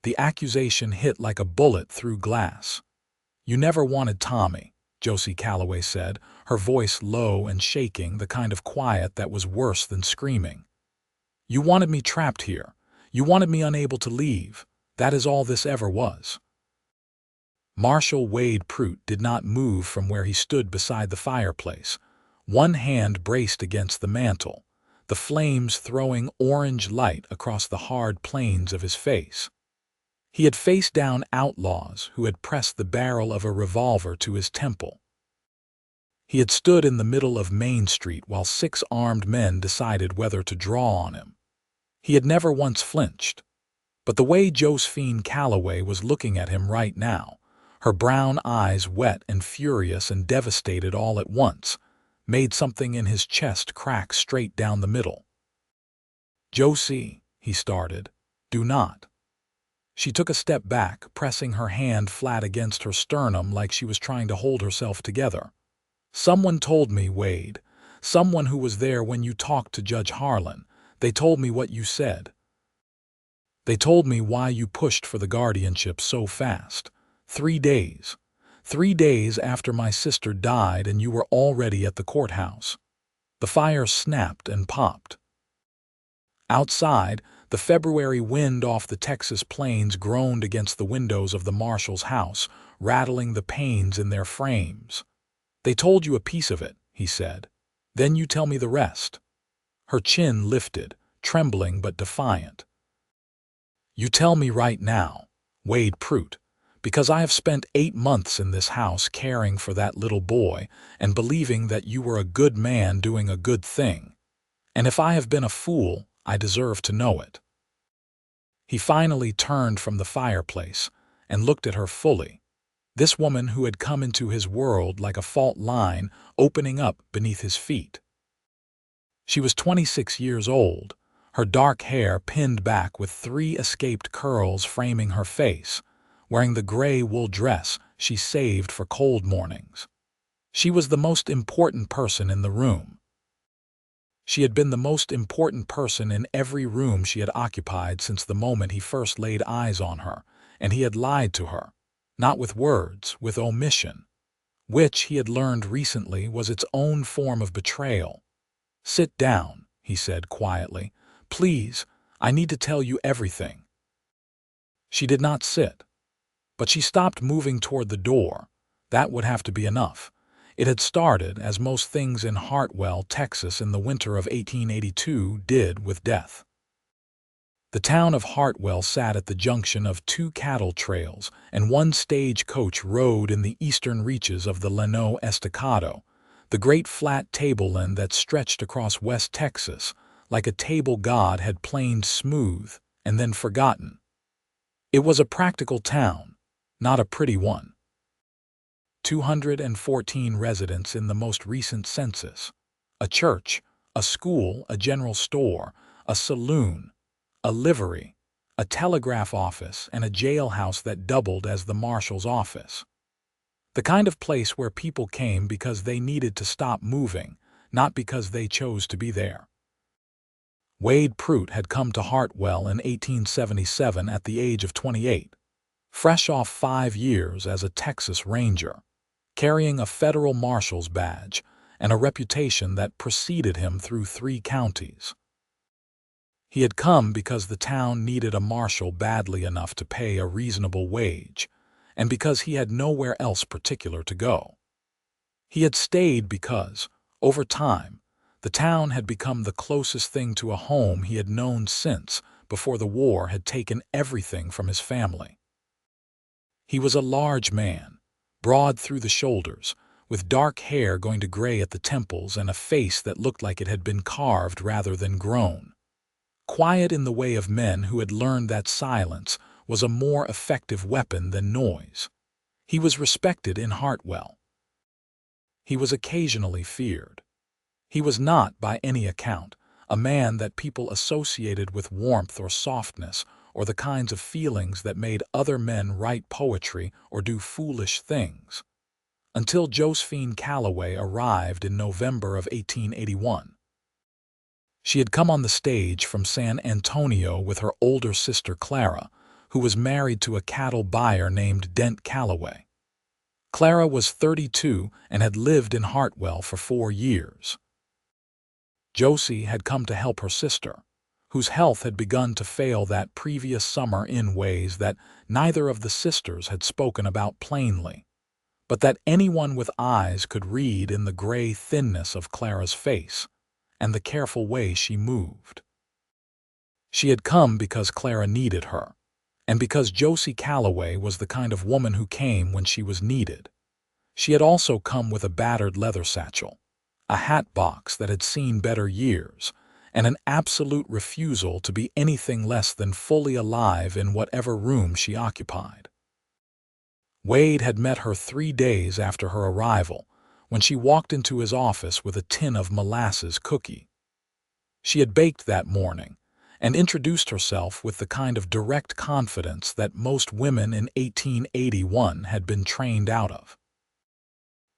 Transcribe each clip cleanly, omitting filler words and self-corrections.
The accusation hit like a bullet through glass. "You never wanted Tommy," Josie Calloway said, her voice low and shaking, the kind of quiet that was worse than screaming. "You wanted me trapped here. You wanted me unable to leave. That is all this ever was." Marshal Wade Prout did not move from where he stood beside the fireplace, one hand braced against the mantel, the flames throwing orange light across the hard planes of his face. He had faced down outlaws who had pressed the barrel of a revolver to his temple. He had stood in the middle of Main Street while 6 armed men decided whether to draw on him. He had never once flinched. But the way Josephine Calloway was looking at him right now, her brown eyes wet and furious and devastated all at once, made something in his chest crack straight down the middle. "Josie," he started, "do not." She took a step back, pressing her hand flat against her sternum like she was trying to hold herself together. "Someone told me, Wade. Someone who was there when you talked to Judge Harlan. They told me what you said. They told me why you pushed for the guardianship so fast. 3 days. 3 days after my sister died and you were already at the courthouse." The fire snapped and popped. Outside, the February wind off the Texas plains groaned against the windows of the Marshal's house, rattling the panes in their frames. "They told you a piece of it," he said. "Then you tell me the rest." Her chin lifted, trembling but defiant. "You tell me right now, Wade Prout, because I have spent 8 months in this house caring for that little boy and believing that you were a good man doing a good thing. And if I have been a fool, I deserve to know it." He finally turned from the fireplace and looked at her fully, this woman who had come into his world like a fault line opening up beneath his feet. She was 26 years old, her dark hair pinned back with 3 escaped curls framing her face, wearing the gray wool dress she saved for cold mornings. She was the most important person in the room. She had been the most important person in every room she had occupied since the moment he first laid eyes on her, and he had lied to her, not with words, with omission, which he had learned recently was its own form of betrayal. "Sit down," he said quietly. "Please, I need to tell you everything." She did not sit, but she stopped moving toward the door. That would have to be enough. It had started, as most things in Hartwell, Texas in the winter of 1882 did, with death. The town of Hartwell sat at the junction of 2 cattle trails and 1 stagecoach road in the eastern reaches of the Llano Estacado, the great flat tableland that stretched across West Texas like a table God had planed smooth and then forgotten. It was a practical town, not a pretty one. 214 residents in the most recent census. A church, a school, a general store, a saloon, a livery, a telegraph office, and a jailhouse that doubled as the marshal's office. The kind of place where people came because they needed to stop moving, not because they chose to be there. Wade Prout had come to Hartwell in 1877 at the age of 28, fresh off 5 years as a Texas Ranger, carrying a federal marshal's badge and a reputation that preceded him through 3 counties. He had come because the town needed a marshal badly enough to pay a reasonable wage, and because he had nowhere else particular to go. He had stayed because, over time, the town had become the closest thing to a home he had known since before the war had taken everything from his family. He was a large man, broad through the shoulders, with dark hair going to gray at the temples and a face that looked like it had been carved rather than grown. Quiet in the way of men who had learned that silence was a more effective weapon than noise. He was respected in Hartwell. He was occasionally feared. He was not, by any account, a man that people associated with warmth or softness or the kinds of feelings that made other men write poetry or do foolish things, until Josephine Calloway arrived in November of 1881. She had come on the stage from San Antonio with her older sister Clara, who was married to a cattle buyer named Dent Calloway. Clara was 32 and had lived in Hartwell for 4 years. Josie had come to help her sister, whose health had begun to fail that previous summer in ways that neither of the sisters had spoken about plainly, but that anyone with eyes could read in the gray thinness of Clara's face and the careful way she moved. She had come because Clara needed her, and because Josie Calloway was the kind of woman who came when she was needed. She had also come with a battered leather satchel, a hat box that had seen better years, and an absolute refusal to be anything less than fully alive in whatever room she occupied. Wade had met her 3 days after her arrival, when she walked into his office with a tin of molasses cookie. She had baked that morning, and introduced herself with the kind of direct confidence that most women in 1881 had been trained out of.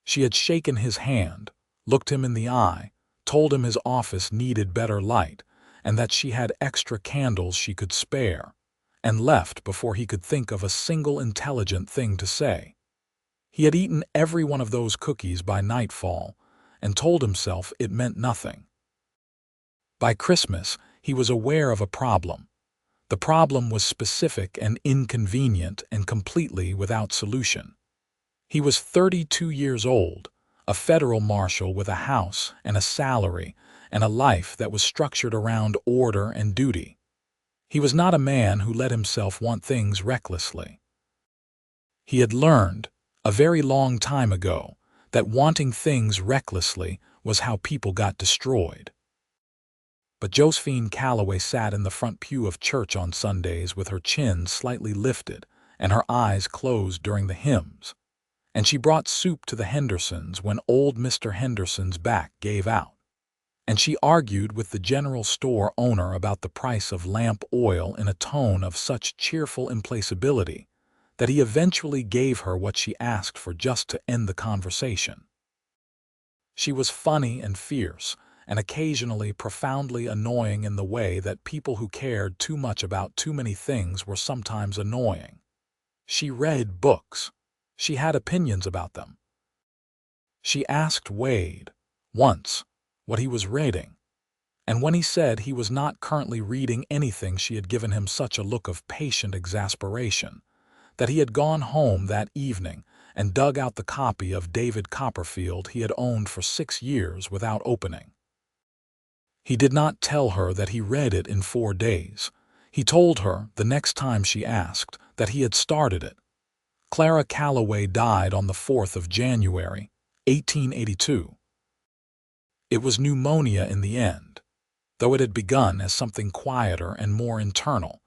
She had shaken his hand, looked him in the eye, told him his office needed better light, and that she had extra candles she could spare, and left before he could think of a single intelligent thing to say. He had eaten every one of those cookies by nightfall, and told himself it meant nothing. By Christmas, he was aware of a problem. The problem was specific and inconvenient and completely without solution. He was 32 years old, a federal marshal with a house and a salary and a life that was structured around order and duty. He was not a man who let himself want things recklessly. He had learned, a very long time ago, that wanting things recklessly was how people got destroyed. But Josephine Calloway sat in the front pew of church on Sundays with her chin slightly lifted and her eyes closed during the hymns, and she brought soup to the Hendersons when old Mr. Henderson's back gave out, and she argued with the general store owner about the price of lamp oil in a tone of such cheerful implacability that he eventually gave her what she asked for just to end the conversation. She was funny and fierce, and occasionally profoundly annoying in the way that people who cared too much about too many things were sometimes annoying. She read books. She had opinions about them. She asked Wade, once, what he was reading, and when he said he was not currently reading anything, she had given him such a look of patient exasperation that he had gone home that evening and dug out the copy of David Copperfield he had owned for 6 years without opening. He did not tell her that he read it in 4 days. He told her, the next time she asked, that he had started it. Clara Calloway died on the 4th of January, 1882. It was pneumonia in the end, though it had begun as something quieter and more internal,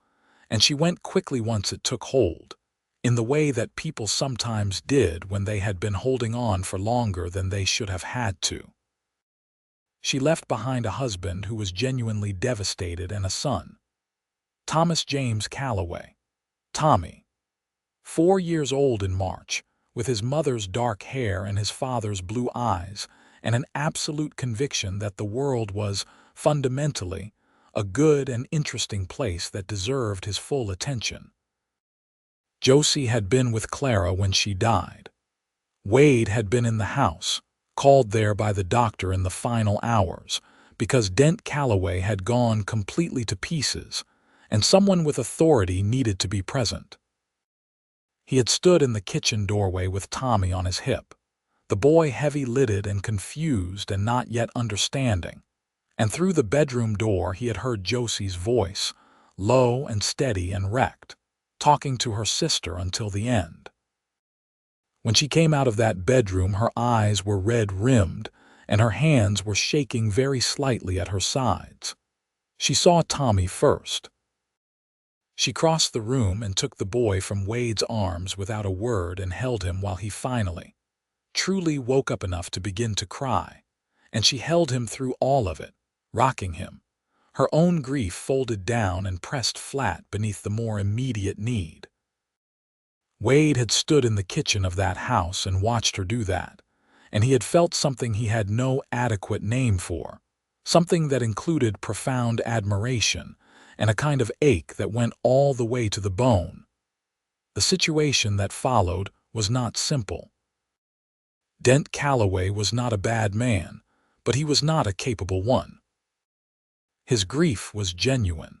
and she went quickly once it took hold, in the way that people sometimes did when they had been holding on for longer than they should have had to. She left behind a husband who was genuinely devastated and a son, Thomas James Calloway, Tommy, 4 years old in March, with his mother's dark hair and his father's blue eyes, and an absolute conviction that the world was, fundamentally, a good and interesting place that deserved his full attention. Josie had been with Clara when she died. Wade had been in the house, called there by the doctor in the final hours, because Dent Calloway had gone completely to pieces, and someone with authority needed to be present. He had stood in the kitchen doorway with Tommy on his hip, the boy heavy-lidded and confused and not yet understanding, and through the bedroom door he had heard Josie's voice, low and steady and wrecked, talking to her sister until the end. When she came out of that bedroom, her eyes were red-rimmed, and her hands were shaking very slightly at her sides. She saw Tommy first. She crossed the room and took the boy from Wade's arms without a word and held him while he finally, truly woke up enough to begin to cry, and she held him through all of it, rocking him, her own grief folded down and pressed flat beneath the more immediate need. Wade had stood in the kitchen of that house and watched her do that, and he had felt something he had no adequate name for, something that included profound admiration and a kind of ache that went all the way to the bone. The situation that followed was not simple. Dent Calloway was not a bad man, but he was not a capable one. His grief was genuine,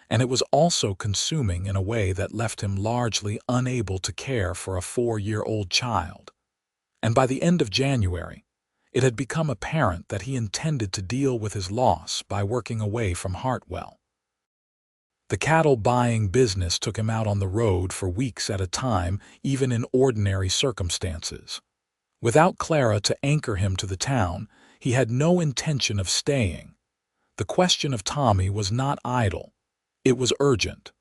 and it was also consuming in a way that left him largely unable to care for a 4-year-old child. And by the end of January, it had become apparent that he intended to deal with his loss by working away from Hartwell. The cattle-buying business took him out on the road for weeks at a time, even in ordinary circumstances. Without Clara to anchor him to the town, he had no intention of staying. The question of Tommy was not idle. It was urgent.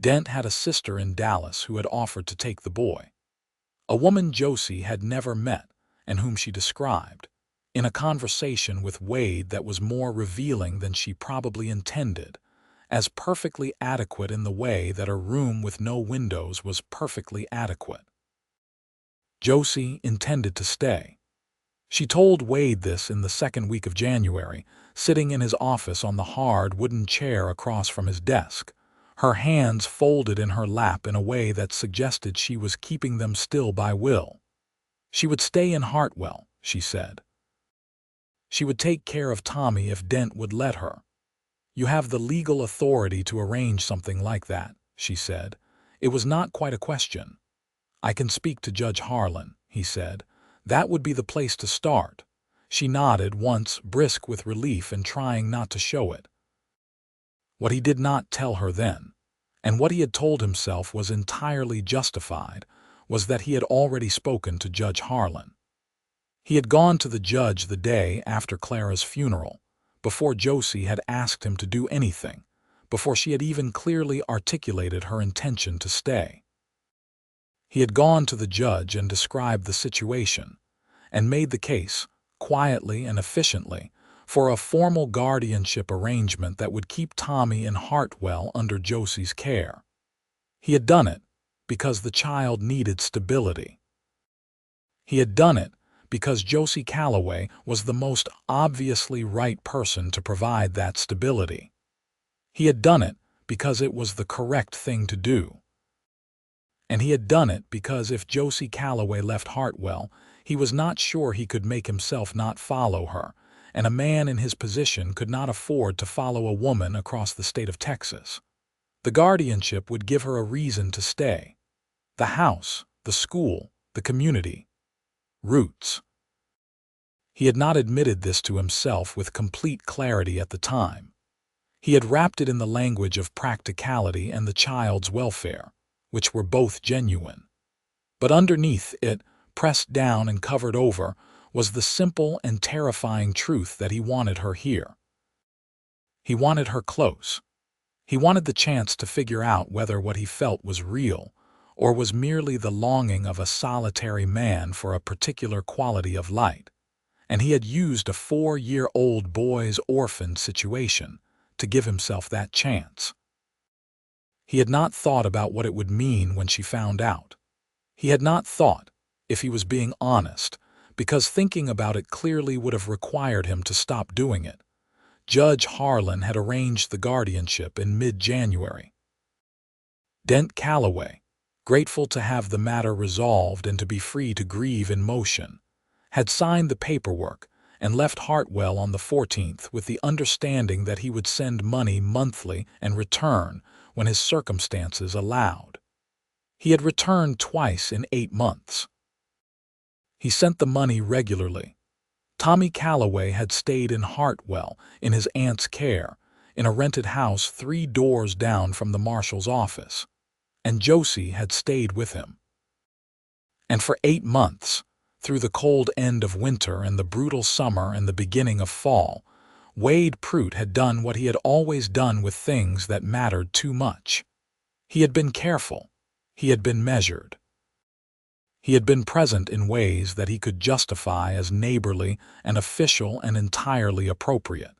Dent had a sister in Dallas who had offered to take the boy. A woman Josie had never met and whom she described, in a conversation with Wade that was more revealing than she probably intended, as perfectly adequate in the way that a room with no windows was perfectly adequate. Josie intended to stay. She told Wade this in the second week of January, sitting in his office on the hard wooden chair across from his desk, her hands folded in her lap in a way that suggested she was keeping them still by will. She would stay in Hartwell, she said. She would take care of Tommy if Dent would let her. You have the legal authority to arrange something like that, she said. It was not quite a question. I can speak to Judge Harlan, he said. That would be the place to start. She nodded once, brisk with relief and trying not to show it. What he did not tell her then, and what he had told himself was entirely justified, was that he had already spoken to Judge Harlan. He had gone to the judge the day after Clara's funeral, before Josie had asked him to do anything, before she had even clearly articulated her intention to stay. He had gone to the judge and described the situation, and made the case, quietly and efficiently, for a formal guardianship arrangement that would keep Tommy in Hartwell under Josie's care. He had done it because the child needed stability. He had done it because Josie Calloway was the most obviously right person to provide that stability. He had done it because it was the correct thing to do. And he had done it because if Josie Calloway left Hartwell, he was not sure he could make himself not follow her, and a man in his position could not afford to follow a woman across the state of Texas. The guardianship would give her a reason to stay. The house, the school, the community. Roots. He had not admitted this to himself with complete clarity at the time. He had wrapped it in the language of practicality and the child's welfare, which were both genuine. But underneath it, pressed down and covered over, was the simple and terrifying truth that he wanted her here. He wanted her close. He wanted the chance to figure out whether what he felt was real, or was merely the longing of a solitary man for a particular quality of light. And he had used a 4-year-old boy's orphaned situation to give himself that chance. He had not thought about what it would mean when she found out. He had not thought, if he was being honest, because thinking about it clearly would have required him to stop doing it. Judge Harlan had arranged the guardianship in mid-January. Dent Calloway, grateful to have the matter resolved and to be free to grieve in motion, had signed the paperwork and left Hartwell on the 14th with the understanding that he would send money monthly and return when his circumstances allowed. He had returned twice in 8 months. He sent the money regularly. Tommy Calloway had stayed in Hartwell in his aunt's care, in a rented house 3 doors down from the marshal's office, and Josie had stayed with him. And for 8 months, through the cold end of winter and the brutal summer and the beginning of fall, Wade Prout had done what he had always done with things that mattered too much. He had been careful. He had been measured. He had been present in ways that he could justify as neighborly and official and entirely appropriate.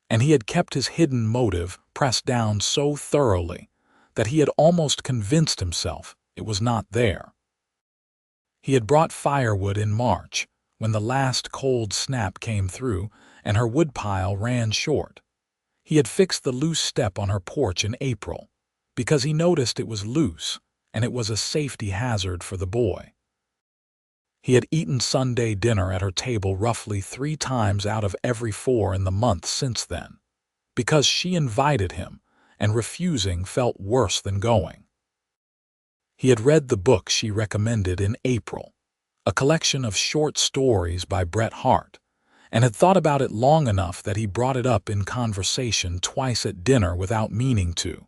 And he had kept his hidden motive pressed down so thoroughly that he had almost convinced himself it was not there. He had brought firewood in March, when the last cold snap came through and her woodpile ran short. He had fixed the loose step on her porch in April, because he noticed it was loose, and it was a safety hazard for the boy. He had eaten Sunday dinner at her table roughly 3 times out of every 4 in the month since then, because she invited him, and refusing felt worse than going. He had read the book she recommended in April, a collection of short stories by Bret Harte, and had thought about it long enough that he brought it up in conversation twice at dinner without meaning to,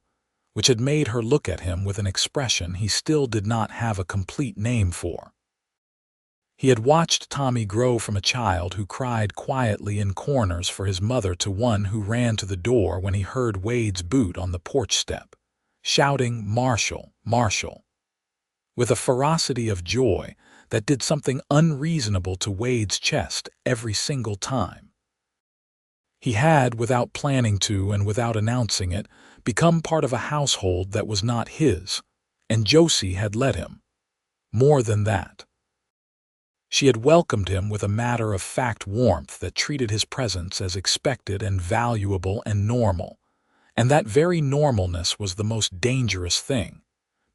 which had made her look at him with an expression he still did not have a complete name for. He had watched Tommy grow from a child who cried quietly in corners for his mother to one who ran to the door when he heard Wade's boot on the porch step, shouting, "Marshal, Marshal," with a ferocity of joy that did something unreasonable to Wade's chest every single time. He had, without planning to and without announcing it, become part of a household that was not his, and Josie had let him. More than that. She had welcomed him with a matter-of-fact warmth that treated his presence as expected and valuable and normal, and that very normalness was the most dangerous thing,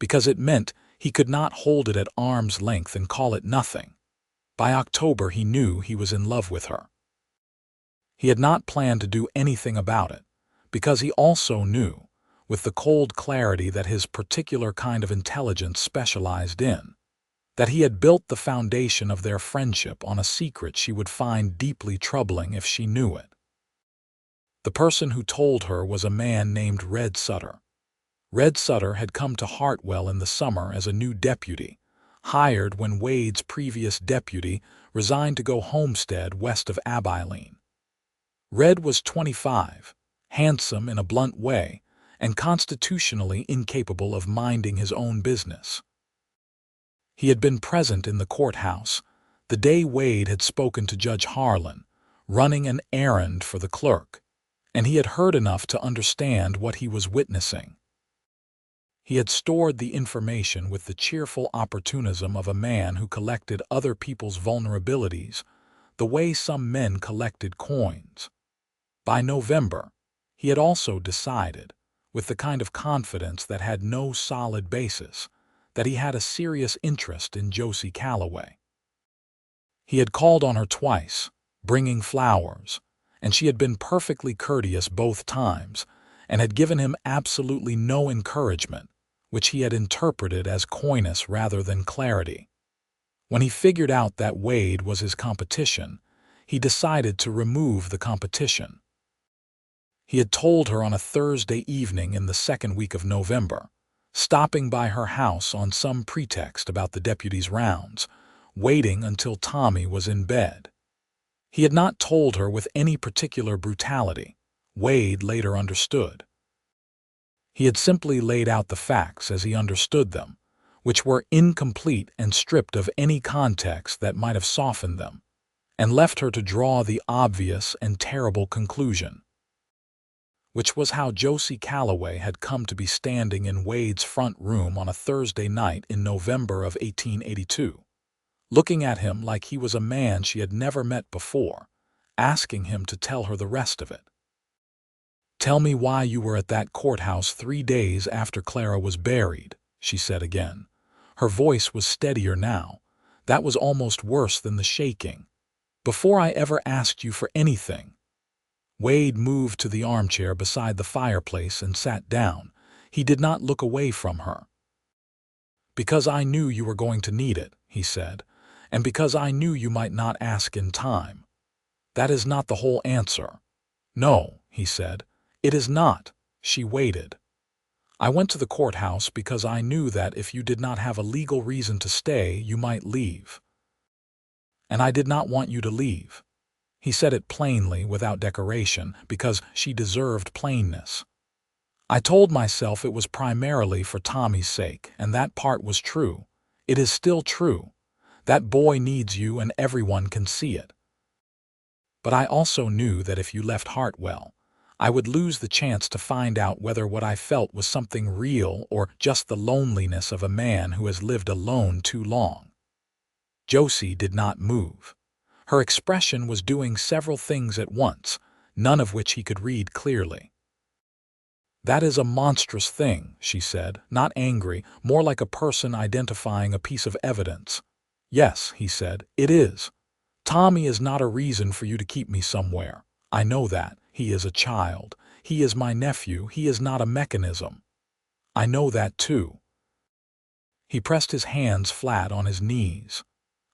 because it meant he could not hold it at arm's length and call it nothing. By October he knew he was in love with her. He had not planned to do anything about it, because he also knew, with the cold clarity that his particular kind of intelligence specialized in, that he had built the foundation of their friendship on a secret she would find deeply troubling if she knew it. The person who told her was a man named Red Sutter. Red Sutter had come to Hartwell in the summer as a new deputy, hired when Wade's previous deputy resigned to go homestead west of Abilene. Red was 25, handsome in a blunt way, and constitutionally incapable of minding his own business. He had been present in the courthouse the day Wade had spoken to Judge Harlan, running an errand for the clerk, and he had heard enough to understand what he was witnessing. He had stored the information with the cheerful opportunism of a man who collected other people's vulnerabilities, the way some men collected coins. By November, he had also decided, with the kind of confidence that had no solid basis, that he had a serious interest in Josie Calloway. He had called on her twice, bringing flowers, and she had been perfectly courteous both times, and had given him absolutely no encouragement, which he had interpreted as coyness rather than clarity. When he figured out that Wade was his competition, he decided to remove the competition. He had told her on a Thursday evening in the second week of November, stopping by her house on some pretext about the deputy's rounds, waiting until Tommy was in bed. He had not told her with any particular brutality, Wade later understood. He had simply laid out the facts as he understood them, which were incomplete and stripped of any context that might have softened them, and left her to draw the obvious and terrible conclusion, which was how Josie Calloway had come to be standing in Wade's front room on a Thursday night in November of 1882, looking at him like he was a man she had never met before, asking him to tell her the rest of it. "Tell me why you were at that courthouse 3 days after Clara was buried," she said again. Her voice was steadier now. That was almost worse than the shaking. "Before I ever asked you for anything." Wade moved to the armchair beside the fireplace and sat down. He did not look away from her. "Because I knew you were going to need it," he said, "and because I knew you might not ask in time. That is not the whole answer." "No," he said, "it is not." She waited. "I went to the courthouse because I knew that if you did not have a legal reason to stay, you might leave. And I did not want you to leave." He said it plainly, without decoration, because she deserved plainness. "I told myself it was primarily for Tommy's sake, and that part was true. It is still true. That boy needs you and everyone can see it. But I also knew that if you left Hartwell, I would lose the chance to find out whether what I felt was something real or just the loneliness of a man who has lived alone too long." Josie did not move. Her expression was doing several things at once, none of which he could read clearly. That is a monstrous thing, she said, not angry, more like a person identifying a piece of evidence. Yes, he said, it is. Tommy is not a reason for you to keep me somewhere. I know that. He is a child. He is my nephew. He is not a mechanism. I know that too. He pressed his hands flat on his knees.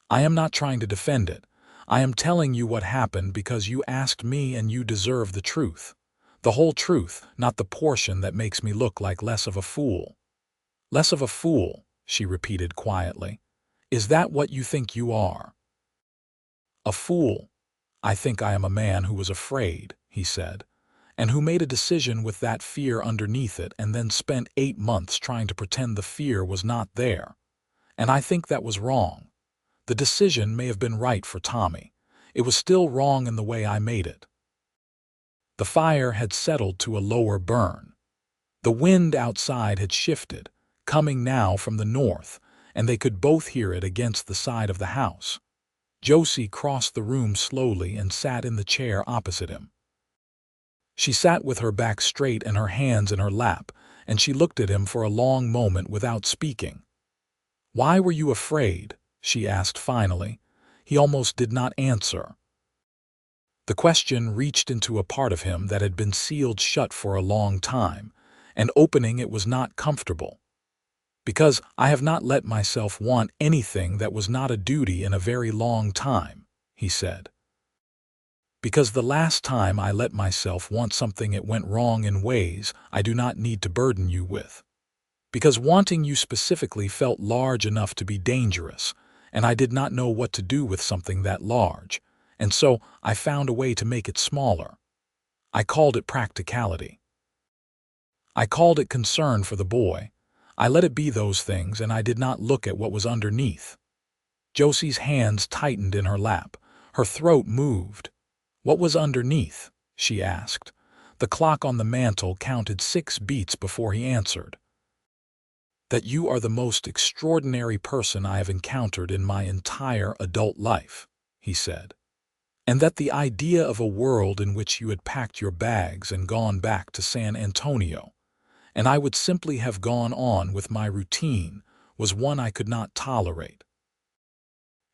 I am not trying to defend it. I am telling you what happened because you asked me and you deserve the truth. The whole truth, not the portion that makes me look like less of a fool. Less of a fool, she repeated quietly. Is that what you think you are? A fool. I think I am a man who was afraid, he said, and who made a decision with that fear underneath it and then spent 8 months trying to pretend the fear was not there. And I think that was wrong. The decision may have been right for Tommy. It was still wrong in the way I made it. The fire had settled to a lower burn. The wind outside had shifted, coming now from the north, and they could both hear it against the side of the house. Josie crossed the room slowly and sat in the chair opposite him. She sat with her back straight and her hands in her lap, and she looked at him for a long moment without speaking. "Why were you afraid?" she asked finally. He almost did not answer. The question reached into a part of him that had been sealed shut for a long time, and opening it was not comfortable. "Because I have not let myself want anything that was not a duty in a very long time," he said. "Because the last time I let myself want something it went wrong in ways I do not need to burden you with. Because wanting you specifically felt large enough to be dangerous, and I did not know what to do with something that large, and so I found a way to make it smaller. I called it practicality. I called it concern for the boy. I let it be those things, and I did not look at what was underneath." Josie's hands tightened in her lap. Her throat moved. "What was underneath?" she asked. The clock on the mantel counted 6 beats before he answered. "That you are the most extraordinary person I have encountered in my entire adult life," he said. "And that the idea of a world in which you had packed your bags and gone back to San Antonio, and I would simply have gone on with my routine, was one I could not tolerate."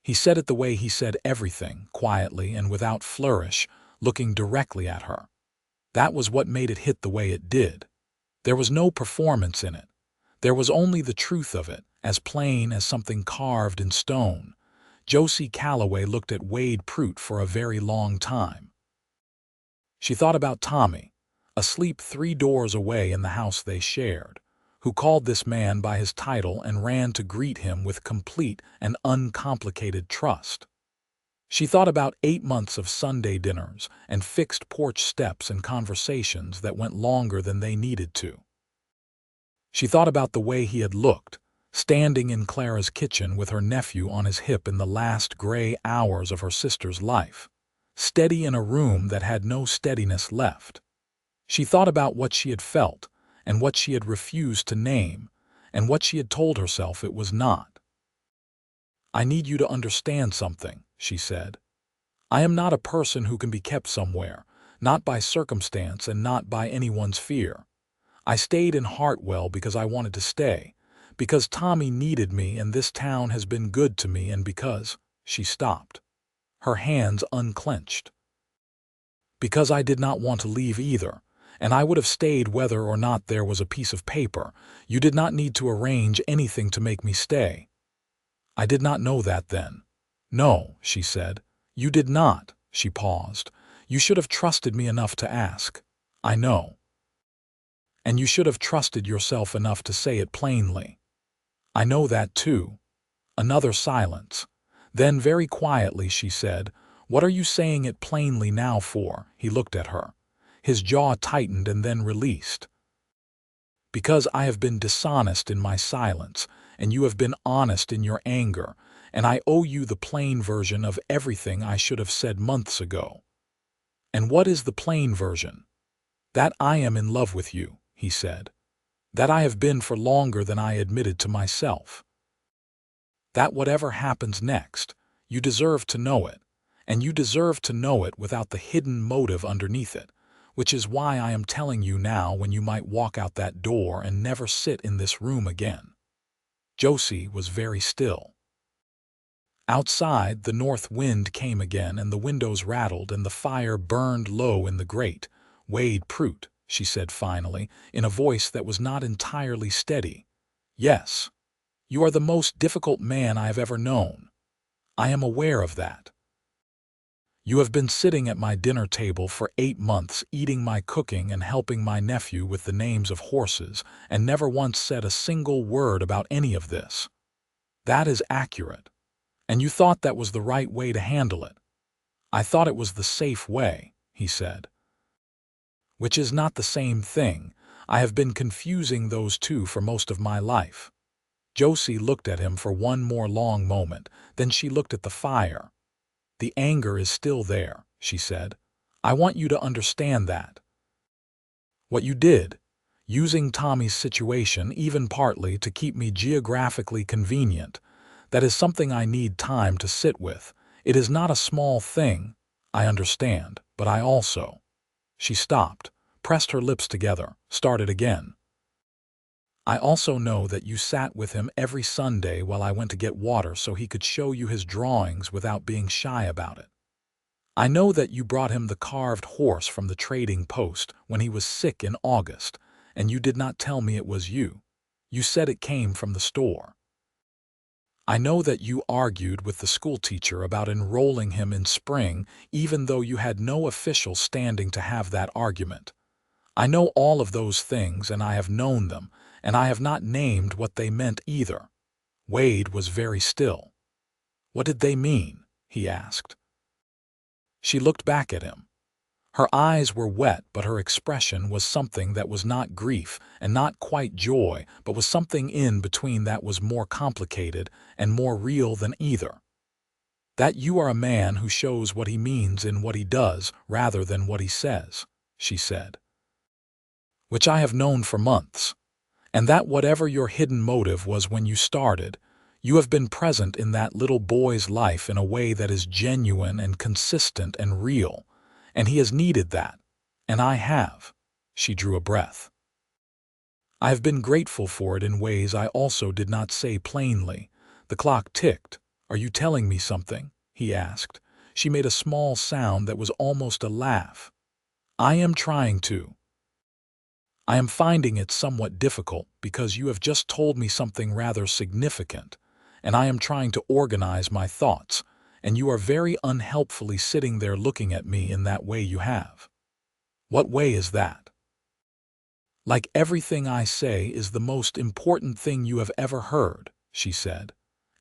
He said it the way he said everything, quietly and without flourish, looking directly at her. That was what made it hit the way it did. There was no performance in it. There was only the truth of it, as plain as something carved in stone. Josie Calloway looked at Wade Prout for a very long time. She thought about Tommy, asleep 3 doors away in the house they shared, who called this man by his title and ran to greet him with complete and uncomplicated trust. She thought about 8 months of Sunday dinners and fixed porch steps and conversations that went longer than they needed to. She thought about the way he had looked, standing in Clara's kitchen with her nephew on his hip in the last gray hours of her sister's life, steady in a room that had no steadiness left. She thought about what she had felt, and what she had refused to name, and what she had told herself it was not. "I need you to understand something," she said. "I am not a person who can be kept somewhere, not by circumstance and not by anyone's fear. I stayed in Hartwell because I wanted to stay, because Tommy needed me and this town has been good to me, and because—" she stopped. Her hands unclenched. "Because I did not want to leave either, and I would have stayed whether or not there was a piece of paper. You did not need to arrange anything to make me stay." "I did not know that then." "No," she said. "You did not." She paused. "You should have trusted me enough to ask." "I know." "And you should have trusted yourself enough to say it plainly." "I know that too." Another silence. Then very quietly she said, "What are you saying it plainly now for?" He looked at her. His jaw tightened and then released. "Because I have been dishonest in my silence, and you have been honest in your anger, and I owe you the plain version of everything I should have said months ago." "And what is the plain version?" "That I am in love with you," he said. "That I have been for longer than I admitted to myself. That whatever happens next, you deserve to know it, and you deserve to know it without the hidden motive underneath it, which is why I am telling you now when you might walk out that door and never sit in this room again." Josie was very still. Outside, the north wind came again and the windows rattled and the fire burned low in the grate. "Wade Prout," she said finally, in a voice that was not entirely steady. "Yes, you are the most difficult man I have ever known. I am aware of that. You have been sitting at my dinner table for 8 months, eating my cooking and helping my nephew with the names of horses, and never once said a single word about any of this. That is accurate. And you thought that was the right way to handle it. I thought it was the safe way," he said. "Which is not the same thing. I have been confusing those two for most of my life." Josie looked at him for one more long moment, then she looked at the fire. "The anger is still there," she said. "I want you to understand that. What you did, using Tommy's situation even partly to keep me geographically convenient, that is something I need time to sit with. It is not a small thing, I understand, but I also—" She stopped, pressed her lips together, started again. "I also know that you sat with him every Sunday while I went to get water so he could show you his drawings without being shy about it. I know that you brought him the carved horse from the trading post when he was sick in August, and you did not tell me it was you. You said it came from the store. I know that you argued with the schoolteacher about enrolling him in spring, even though you had no official standing to have that argument. I know all of those things, and I have known them, and I have not named what they meant either." Wade was very still. "What did they mean?" he asked. She looked back at him. Her eyes were wet, but her expression was something that was not grief and not quite joy, but was something in between that was more complicated and more real than either. "That you are a man who shows what he means in what he does rather than what he says," she said. "Which I have known for months. And that whatever your hidden motive was when you started, you have been present in that little boy's life in a way that is genuine and consistent and real, and he has needed that, and I have." She drew a breath. "I have been grateful for it in ways I also did not say plainly." The clock ticked. "Are you telling me something?" he asked. She made a small sound that was almost a laugh. "I am trying to. I am finding it somewhat difficult because you have just told me something rather significant, and I am trying to organize my thoughts, and you are very unhelpfully sitting there looking at me in that way you have." "What way is that?" "Like everything I say is the most important thing you have ever heard," she said,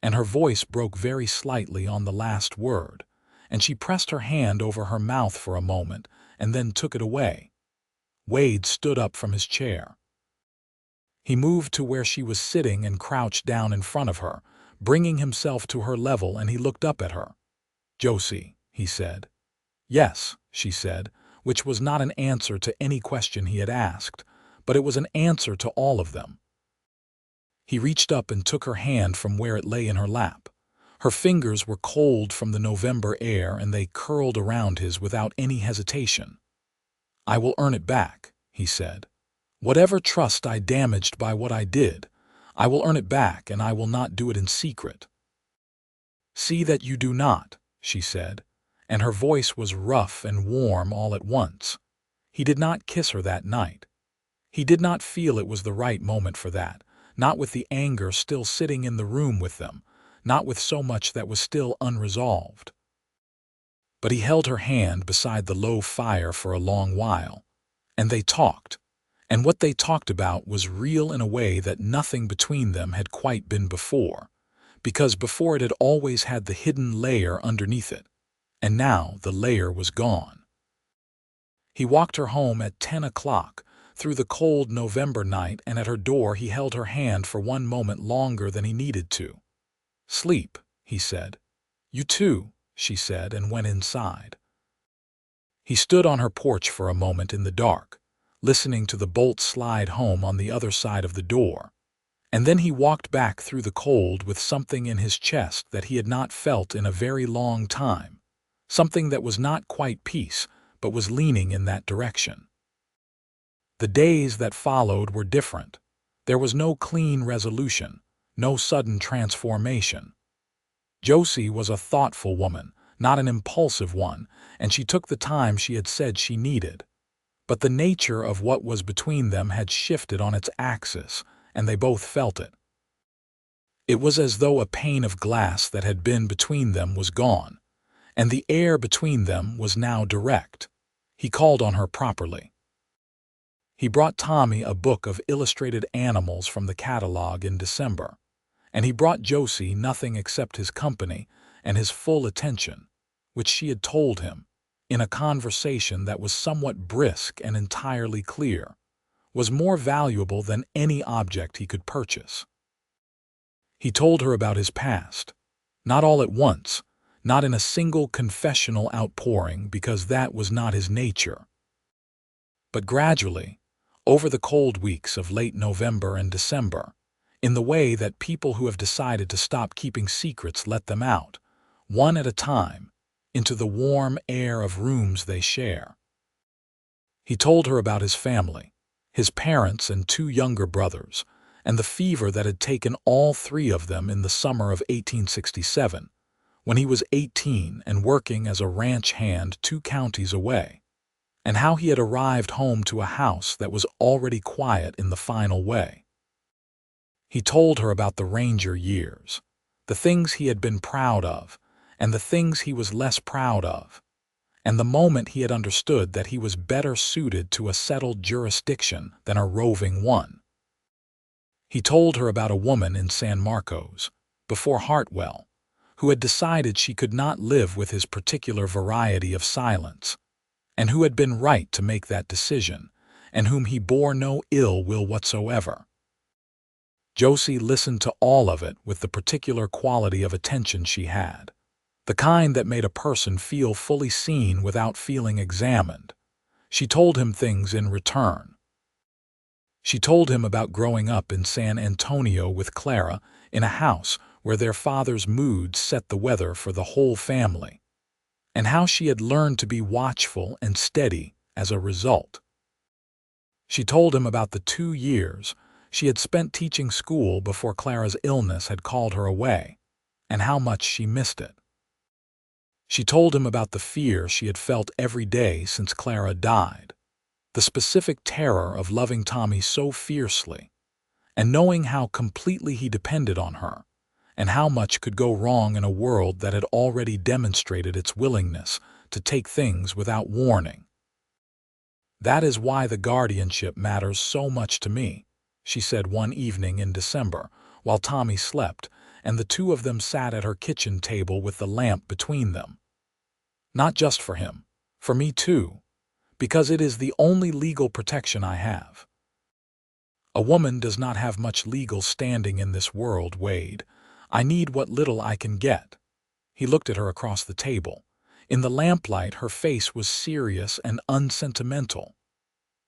and her voice broke very slightly on the last word, and she pressed her hand over her mouth for a moment and then took it away. Wade stood up from his chair. He moved to where she was sitting and crouched down in front of her, bringing himself to her level, and he looked up at her. "Josie," he said. "Yes," she said, which was not an answer to any question he had asked, but it was an answer to all of them. He reached up and took her hand from where it lay in her lap. Her fingers were cold from the November air, and they curled around his without any hesitation. "I will earn it back," he said. "Whatever trust I damaged by what I did, I will earn it back, and I will not do it in secret." "See that you do not," she said, and her voice was rough and warm all at once. He did not kiss her that night. He did not feel it was the right moment for that, not with the anger still sitting in the room with them, not with so much that was still unresolved. But he held her hand beside the low fire for a long while, and they talked, and what they talked about was real in a way that nothing between them had quite been before, because before it had always had the hidden layer underneath it, and now the layer was gone. He walked her home at 10 o'clock, through the cold November night, and at her door he held her hand for one moment longer than he needed to. "Sleep," he said. "You too," she said, and went inside. He stood on her porch for a moment in the dark, listening to the bolt slide home on the other side of the door, and then he walked back through the cold with something in his chest that he had not felt in a very long time, something that was not quite peace, but was leaning in that direction. The days that followed were different. There was no clean resolution, no sudden transformation. Josie was a thoughtful woman, not an impulsive one, and she took the time she had said she needed. But the nature of what was between them had shifted on its axis, and they both felt it. It was as though a pane of glass that had been between them was gone, and the air between them was now direct. He called on her properly. He brought Tommy a book of illustrated animals from the catalog in December, and he brought Josie nothing except his company and his full attention, which she had told him, in a conversation that was somewhat brisk and entirely clear, was more valuable than any object he could purchase. He told her about his past, not all at once, not in a single confessional outpouring because that was not his nature, but gradually, over the cold weeks of late November and December, in the way that people who have decided to stop keeping secrets let them out, one at a time, into the warm air of rooms they share. He told her about his family, his parents and 2 younger brothers, and the fever that had taken all 3 of them in the summer of 1867, when he was 18 and working as a ranch hand 2 counties away, and how he had arrived home to a house that was already quiet in the final way. He told her about the Ranger years, the things he had been proud of, and the things he was less proud of, and the moment he had understood that he was better suited to a settled jurisdiction than a roving one. He told her about a woman in San Marcos, before Hartwell, who had decided she could not live with his particular variety of silence, and who had been right to make that decision, and whom he bore no ill will whatsoever. Josie listened to all of it with the particular quality of attention she had, the kind that made a person feel fully seen without feeling examined. She told him things in return. She told him about growing up in San Antonio with Clara in a house where their father's moods set the weather for the whole family, and how she had learned to be watchful and steady as a result. She told him about the 2 years she had spent teaching school before Clara's illness had called her away, and how much she missed it. She told him about the fear she had felt every day since Clara died, the specific terror of loving Tommy so fiercely, and knowing how completely he depended on her, and how much could go wrong in a world that had already demonstrated its willingness to take things without warning. "That is why the guardianship matters so much to me," she said one evening in December, while Tommy slept, and the 2 of them sat at her kitchen table with the lamp between them. "Not just for him, for me too, because it is the only legal protection I have. A woman does not have much legal standing in this world, Wade. I need what little I can get." He looked at her across the table. In the lamplight, her face was serious and unsentimental.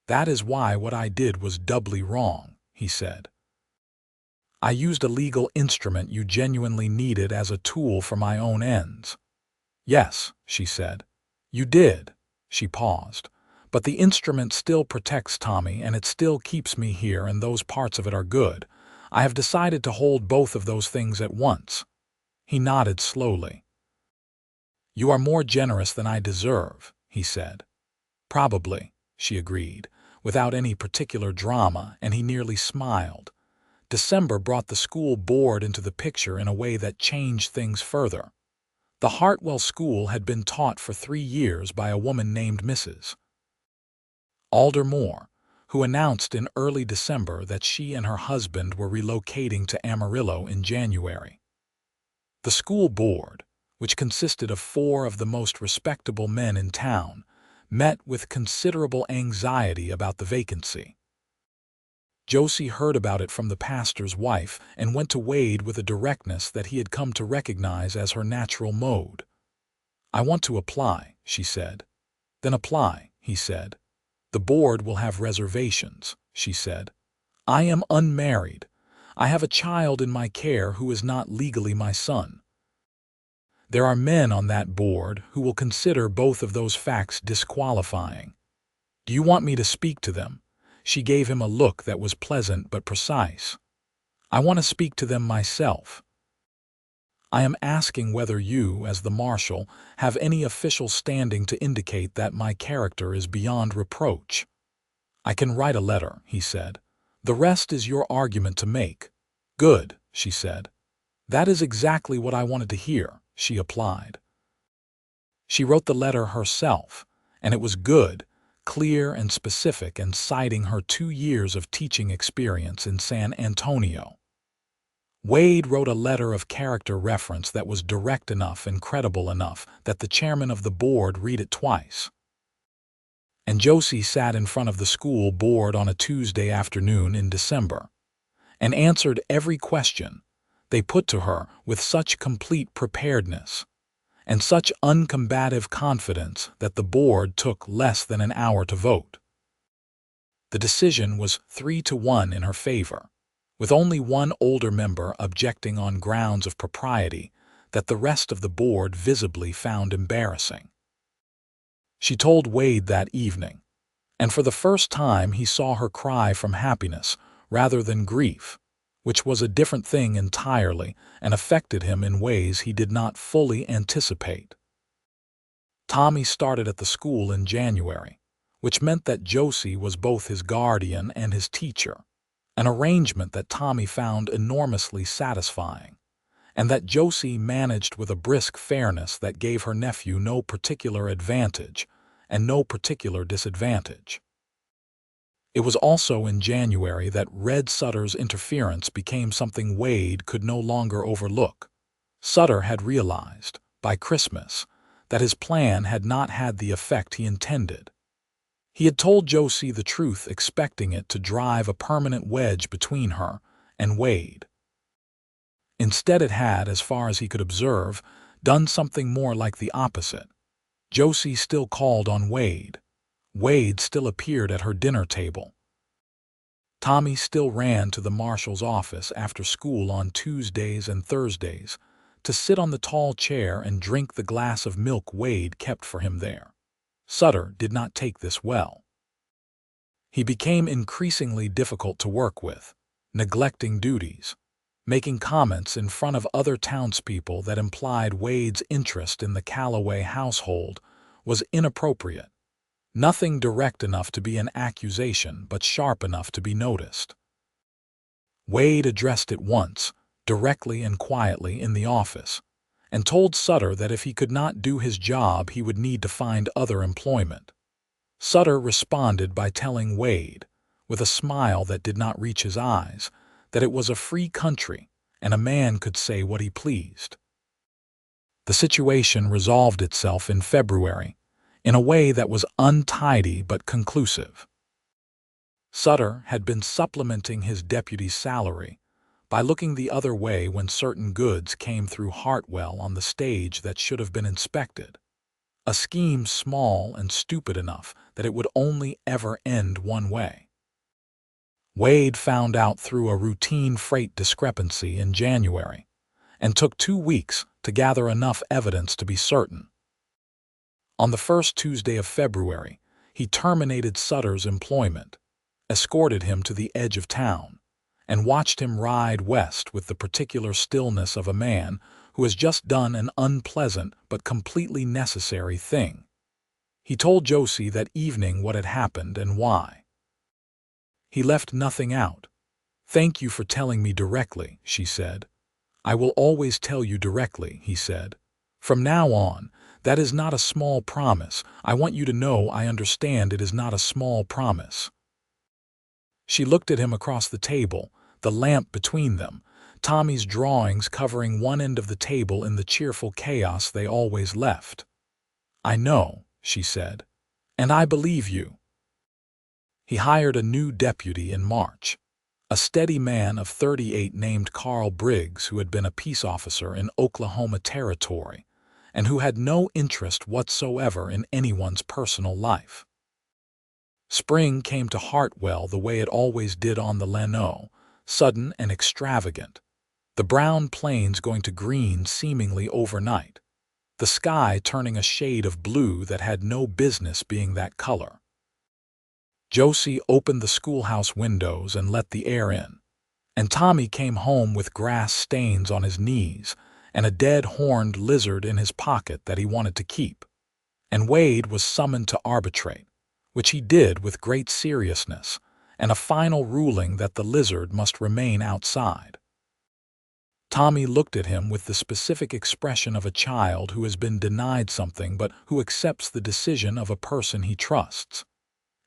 "That is why what I did was doubly wrong," he said. "I used a legal instrument you genuinely needed as a tool for my own ends." "Yes," she said. "You did." She paused. "But the instrument still protects Tommy, and it still keeps me here, and those parts of it are good. I have decided to hold both of those things at once." He nodded slowly. "You are more generous than I deserve," he said. "Probably," she agreed, without any particular drama, and he nearly smiled. December brought the school board into the picture in a way that changed things further. The Hartwell School had been taught for 3 years by a woman named Mrs. Alder, who announced in early December that she and her husband were relocating to Amarillo in January. The school board, which consisted of 4 of the most respectable men in town, met with considerable anxiety about the vacancy. Josie heard about it from the pastor's wife and went to Wade with a directness that he had come to recognize as her natural mode. "I want to apply," she said. "Then apply," he said. "The board will have reservations," she said. "I am unmarried. I have a child in my care who is not legally my son." There are men on that board who will consider both of those facts disqualifying. Do you want me to speak to them? She gave him a look that was pleasant but precise. I want to speak to them myself. I am asking whether you, as the marshal, have any official standing to indicate that my character is beyond reproach. I can write a letter, he said. The rest is your argument to make. Good, she said. That is exactly what I wanted to hear, she applied. She wrote the letter herself, and it was good, clear and specific, and citing her 2 years of teaching experience in San Antonio. Wade wrote a letter of character reference that was direct enough and credible enough that the chairman of the board read it twice. And Josie sat in front of the school board on a Tuesday afternoon in December and answered every question they put to her with such complete preparedness and such uncombative confidence that the board took less than an hour to vote. The decision was 3-1 in her favor, with only one older member objecting on grounds of propriety that the rest of the board visibly found embarrassing. She told Wade that evening, and for the first time he saw her cry from happiness rather than grief, which was a different thing entirely and affected him in ways he did not fully anticipate. Tommy started at the school in January, which meant that Josie was both his guardian and his teacher, an arrangement that Tommy found enormously satisfying, and that Josie managed with a brisk fairness that gave her nephew no particular advantage and no particular disadvantage. It was also in January that Red Sutter's interference became something Wade could no longer overlook. Sutter had realized, by Christmas, that his plan had not had the effect he intended. He had told Josie the truth, expecting it to drive a permanent wedge between her and Wade. Instead, it had, as far as he could observe, done something more like the opposite. Josie still called on Wade. Wade still appeared at her dinner table. Tommy still ran to the marshal's office after school on Tuesdays and Thursdays to sit on the tall chair and drink the glass of milk Wade kept for him there. Sutter did not take this well. He became increasingly difficult to work with, neglecting duties, making comments in front of other townspeople that implied Wade's interest in the Calloway household was inappropriate. Nothing direct enough to be an accusation, but sharp enough to be noticed. Wade addressed it once, directly and quietly, in the office, and told Sutter that if he could not do his job, he would need to find other employment. Sutter responded by telling Wade, with a smile that did not reach his eyes, that it was a free country and a man could say what he pleased. The situation resolved itself in February, in a way that was untidy but conclusive. Sutter had been supplementing his deputy's salary by looking the other way when certain goods came through Hartwell on the stage that should have been inspected, a scheme small and stupid enough that it would only ever end one way. Wade found out through a routine freight discrepancy in January and took 2 weeks to gather enough evidence to be certain. On the first Tuesday of February, he terminated Sutter's employment, escorted him to the edge of town, and watched him ride west with the particular stillness of a man who has just done an unpleasant but completely necessary thing. He told Josie that evening what had happened and why. He left nothing out. "Thank you for telling me directly," she said. "I will always tell you directly," he said. "From now on, that is not a small promise. I want you to know I understand it is not a small promise." She looked at him across the table, the lamp between them, Tommy's drawings covering one end of the table in the cheerful chaos they always left. "I know," she said, "and I believe you." He hired a new deputy in March, a steady man of 38 named Carl Briggs, who had been a peace officer in Oklahoma Territory and who had no interest whatsoever in anyone's personal life. Spring came to Hartwell the way it always did on the Llano, sudden and extravagant, the brown plains going to green seemingly overnight. the sky turning a shade of blue that had no business being that color. Josie opened the schoolhouse windows and let the air in, and Tommy came home with grass stains on his knees and a dead horned lizard in his pocket that he wanted to keep. And Wade was summoned to arbitrate, which he did with great seriousness, and a final ruling that the lizard must remain outside. Tommy looked at him with the specific expression of a child who has been denied something but who accepts the decision of a person he trusts.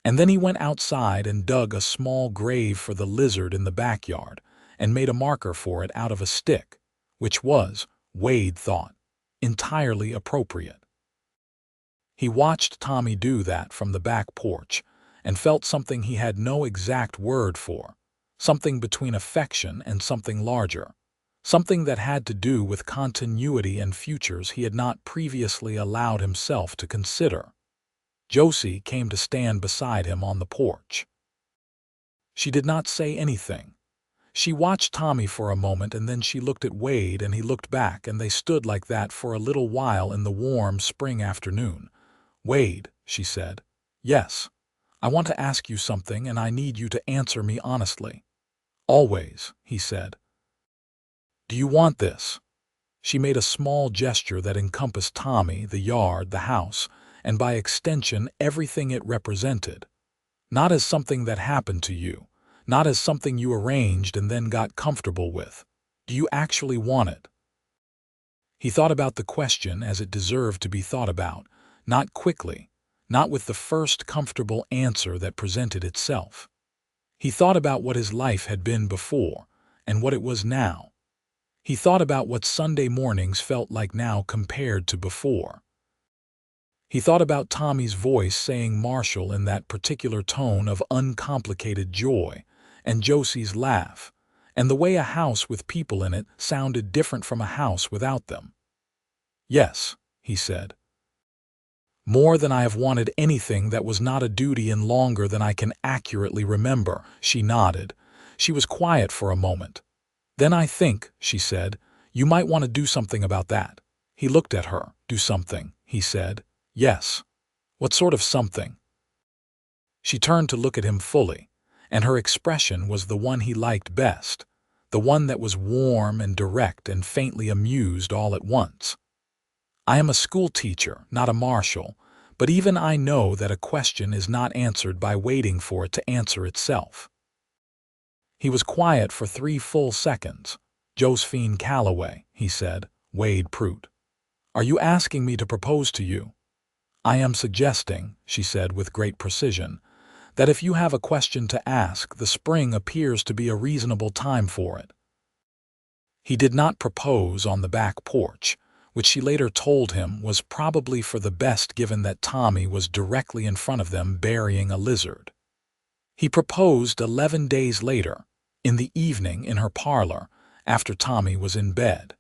And then he went outside and dug a small grave for the lizard in the backyard and made a marker for it out of a stick, which was, Wade thought, entirely appropriate. He watched Tommy do that from the back porch and felt something he had no exact word for, something between affection and something larger, something that had to do with continuity and futures he had not previously allowed himself to consider. Josie came to stand beside him on the porch. She did not say anything. She watched Tommy for a moment, and then she looked at Wade and he looked back, and they stood like that for a little while in the warm spring afternoon. "Wade," she said. "Yes, I want to ask you something and I need you to answer me honestly." "Always," he said. "Do you want this?" She made a small gesture that encompassed Tommy, the yard, the house, and by extension everything it represented. Not as something that happened to you, not as something you arranged and then got comfortable with. Do you actually want it? He thought about the question as it deserved to be thought about, not quickly, not with the first comfortable answer that presented itself. He thought about what his life had been before and what it was now. He thought about what Sunday mornings felt like now compared to before. He thought about Tommy's voice saying Marshall in that particular tone of uncomplicated joy, and Josie's laugh, and the way a house with people in it sounded different from a house without them. "Yes," he said. "More than I have wanted anything that was not a duty in longer than I can accurately remember." She nodded. She was quiet for a moment. "Then I think," she said, "you might want to do something about that." He looked at her. "Do something," he said. "Yes. What sort of something?" She turned to look at him fully, and her expression was the one he liked best, the one that was warm and direct and faintly amused all at once. "I am a school teacher, not a marshal, but even I know that a question is not answered by waiting for it to answer itself." He was quiet for 3 full seconds. "Josephine Calloway," he said. "Wade Prout. Are you asking me to propose to you?" "I am suggesting," she said with great precision, "that if you have a question to ask, the spring appears to be a reasonable time for it." He did not propose on the back porch, which she later told him was probably for the best given that Tommy was directly in front of them burying a lizard. He proposed 11 days later, in the evening in her parlor, after Tommy was in bed.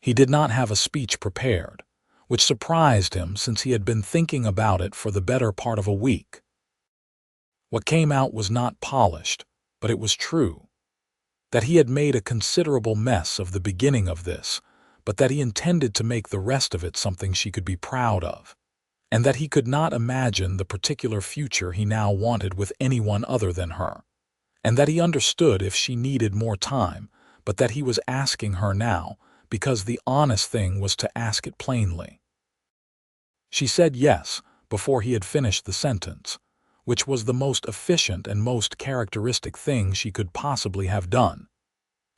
He did not have a speech prepared, which surprised him since he had been thinking about it for the better part of a week. What came out was not polished, but it was true. That he had made a considerable mess of the beginning of this, but that he intended to make the rest of it something she could be proud of, and that he could not imagine the particular future he now wanted with anyone other than her, and that he understood if she needed more time, but that he was asking her now because the honest thing was to ask it plainly. She said yes before he had finished the sentence, which was the most efficient and most characteristic thing she could possibly have done.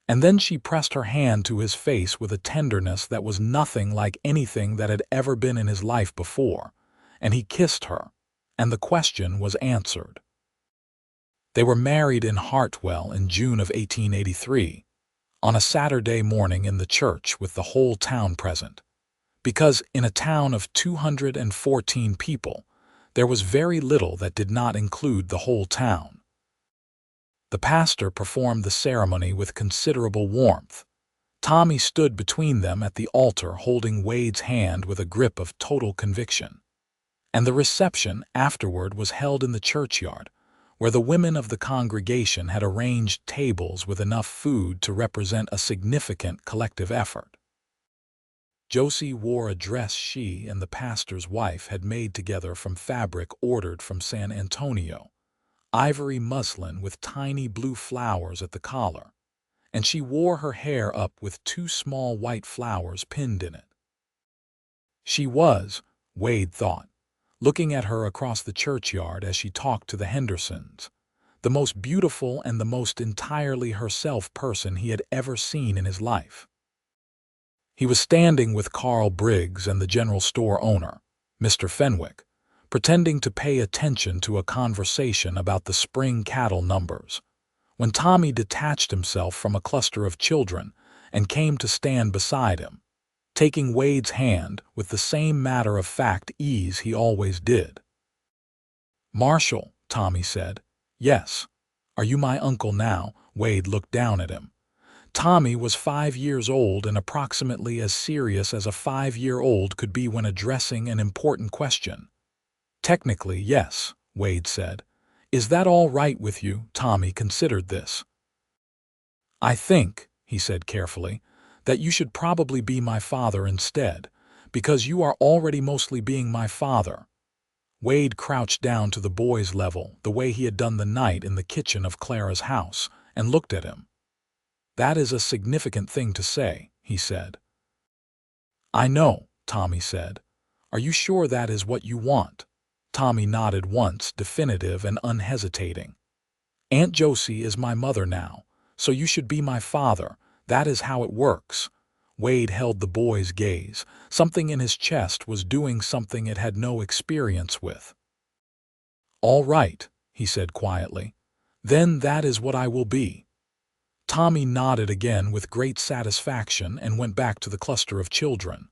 And then she pressed her hand to his face with a tenderness that was nothing like anything that had ever been in his life before, and he kissed her, and the question was answered. They were married in Hartwell in June of 1883, on a Saturday morning in the church with the whole town present, because in a town of 214 people, there was very little that did not include the whole town. The pastor performed the ceremony with considerable warmth. Tommy stood between them at the altar holding Wade's hand with a grip of total conviction. And the reception afterward was held in the churchyard, where the women of the congregation had arranged tables with enough food to represent a significant collective effort. Josie wore a dress she and the pastor's wife had made together from fabric ordered from San Antonio, ivory muslin with tiny blue flowers at the collar, and she wore her hair up with two small white flowers pinned in it. She was, Wade thought, looking at her across the churchyard as she talked to the Hendersons, the most beautiful and the most entirely herself person he had ever seen in his life. He was standing with Carl Briggs and the general store owner, Mr. Fenwick, pretending to pay attention to a conversation about the spring cattle numbers, when Tommy detached himself from a cluster of children and came to stand beside him, taking Wade's hand with the same matter-of-fact ease he always did. "Marshall," Tommy said. "Yes. Are you my uncle now?" Wade looked down at him. Tommy was 5 years old and approximately as serious as a 5-year-old could be when addressing an important question. "Technically, yes," Wade said. "Is that all right with you?" Tommy considered this. "I think," he said carefully, "that you should probably be my father instead, because you are already mostly being my father." Wade crouched down to the boy's level, the way he had done the night in the kitchen of Clara's house, and looked at him. "That is a significant thing to say," he said. "I know," Tommy said. "Are you sure that is what you want?" Tommy nodded once, definitive and unhesitating. "Aunt Josie is my mother now, so you should be my father. That is how it works." Wade held the boy's gaze. Something in his chest was doing something it had no experience with. "All right," he said quietly. "Then that is what I will be." Tommy nodded again with great satisfaction and went back to the cluster of children.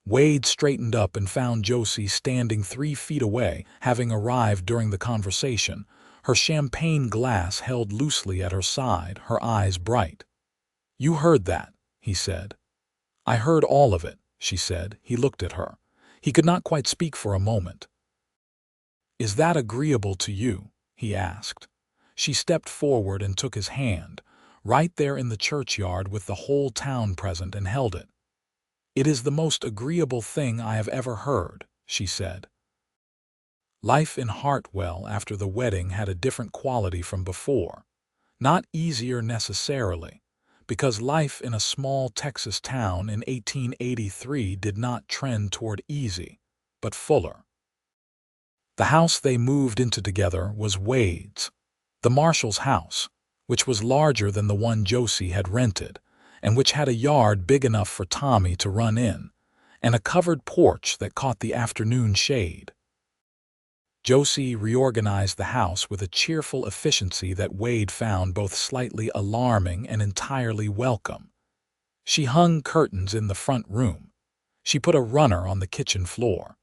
Wade straightened up and found Josie standing 3 feet away, having arrived during the conversation, her champagne glass held loosely at her side, her eyes bright. "You heard that," he said. "I heard all of it," she said. He looked at her. He could not quite speak for a moment. "Is that agreeable to you?" he asked. She stepped forward and took his hand, right there in the churchyard with the whole town present, and held it. "It is the most agreeable thing I have ever heard," she said. Life in Hartwell after the wedding had a different quality from before. Not easier necessarily, because life in a small Texas town in 1883 did not trend toward easy, but fuller. The house they moved into together was Wade's, the Marshall's house, which was larger than the one Josie had rented, and which had a yard big enough for Tommy to run in, and a covered porch that caught the afternoon shade. Josie reorganized the house with a cheerful efficiency that Wade found both slightly alarming and entirely welcome. She hung curtains in the front room. She put a runner on the kitchen floor.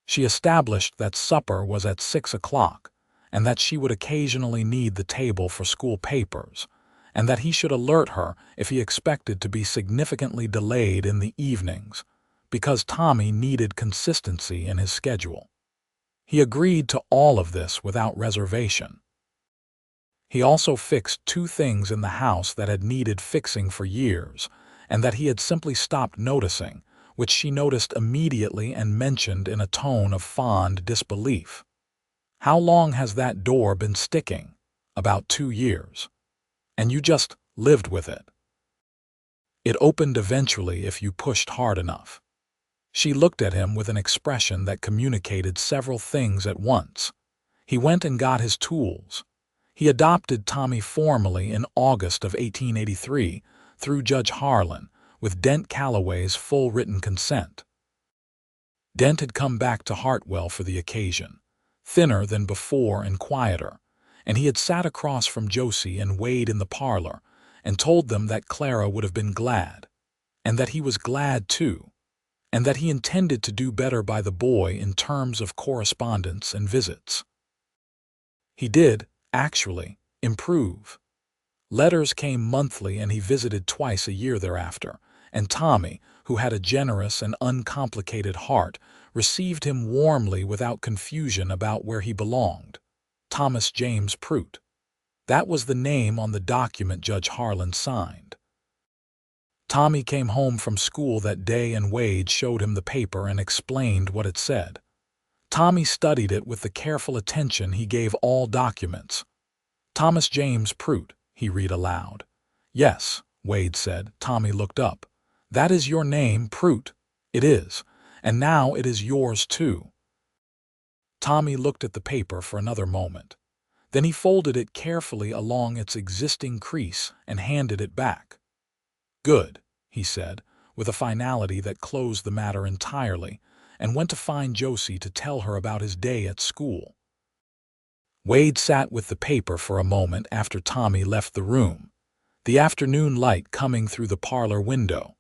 She established that supper was at 6 o'clock, and that she would occasionally need the table for school papers, and that he should alert her if he expected to be significantly delayed in the evenings, because Tommy needed consistency in his schedule. He agreed to all of this without reservation. He also fixed 2 things in the house that had needed fixing for years, and that he had simply stopped noticing, which she noticed immediately and mentioned in a tone of fond disbelief. "How long has that door been sticking?" "About 2 years. And you just lived with it." "It opened eventually if you pushed hard enough." She looked at him with an expression that communicated several things at once. He went and got his tools. He adopted Tommy formally in August of 1883 through Judge Harlan, with Dent Calloway's full written consent. Dent had come back to Hartwell for the occasion, thinner than before and quieter, and he had sat across from Josie and Wade in the parlor and told them that Clara would have been glad, and that he was glad too, and that he intended to do better by the boy in terms of correspondence and visits. He did, actually, improve. Letters came monthly and he visited twice a year thereafter, and Tommy, who had a generous and uncomplicated heart, received him warmly without confusion about where he belonged. Thomas James Prout. That was the name on the document Judge Harlan signed. Tommy came home from school that day and Wade showed him the paper and explained what it said. Tommy studied it with the careful attention he gave all documents. "Thomas James Prout," he read aloud. "Yes," Wade said. Tommy looked up. "That is your name, Prout." "It is. And now it is yours too." Tommy looked at the paper for another moment. Then he folded it carefully along its existing crease and handed it back. "Good," he said, with a finality that closed the matter entirely, and went to find Josie to tell her about his day at school. Wade sat with the paper for a moment after Tommy left the room, the afternoon light coming through the parlor window,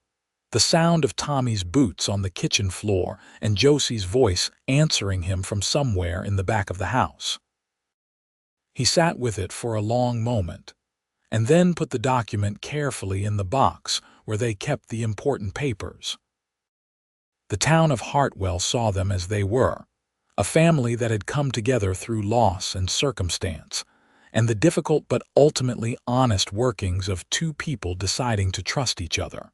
the sound of Tommy's boots on the kitchen floor, and Josie's voice answering him from somewhere in the back of the house. He sat with it for a long moment, and then put the document carefully in the box where they kept the important papers. The town of Hartwell saw them as they were, a family that had come together through loss and circumstance, and the difficult but ultimately honest workings of two people deciding to trust each other.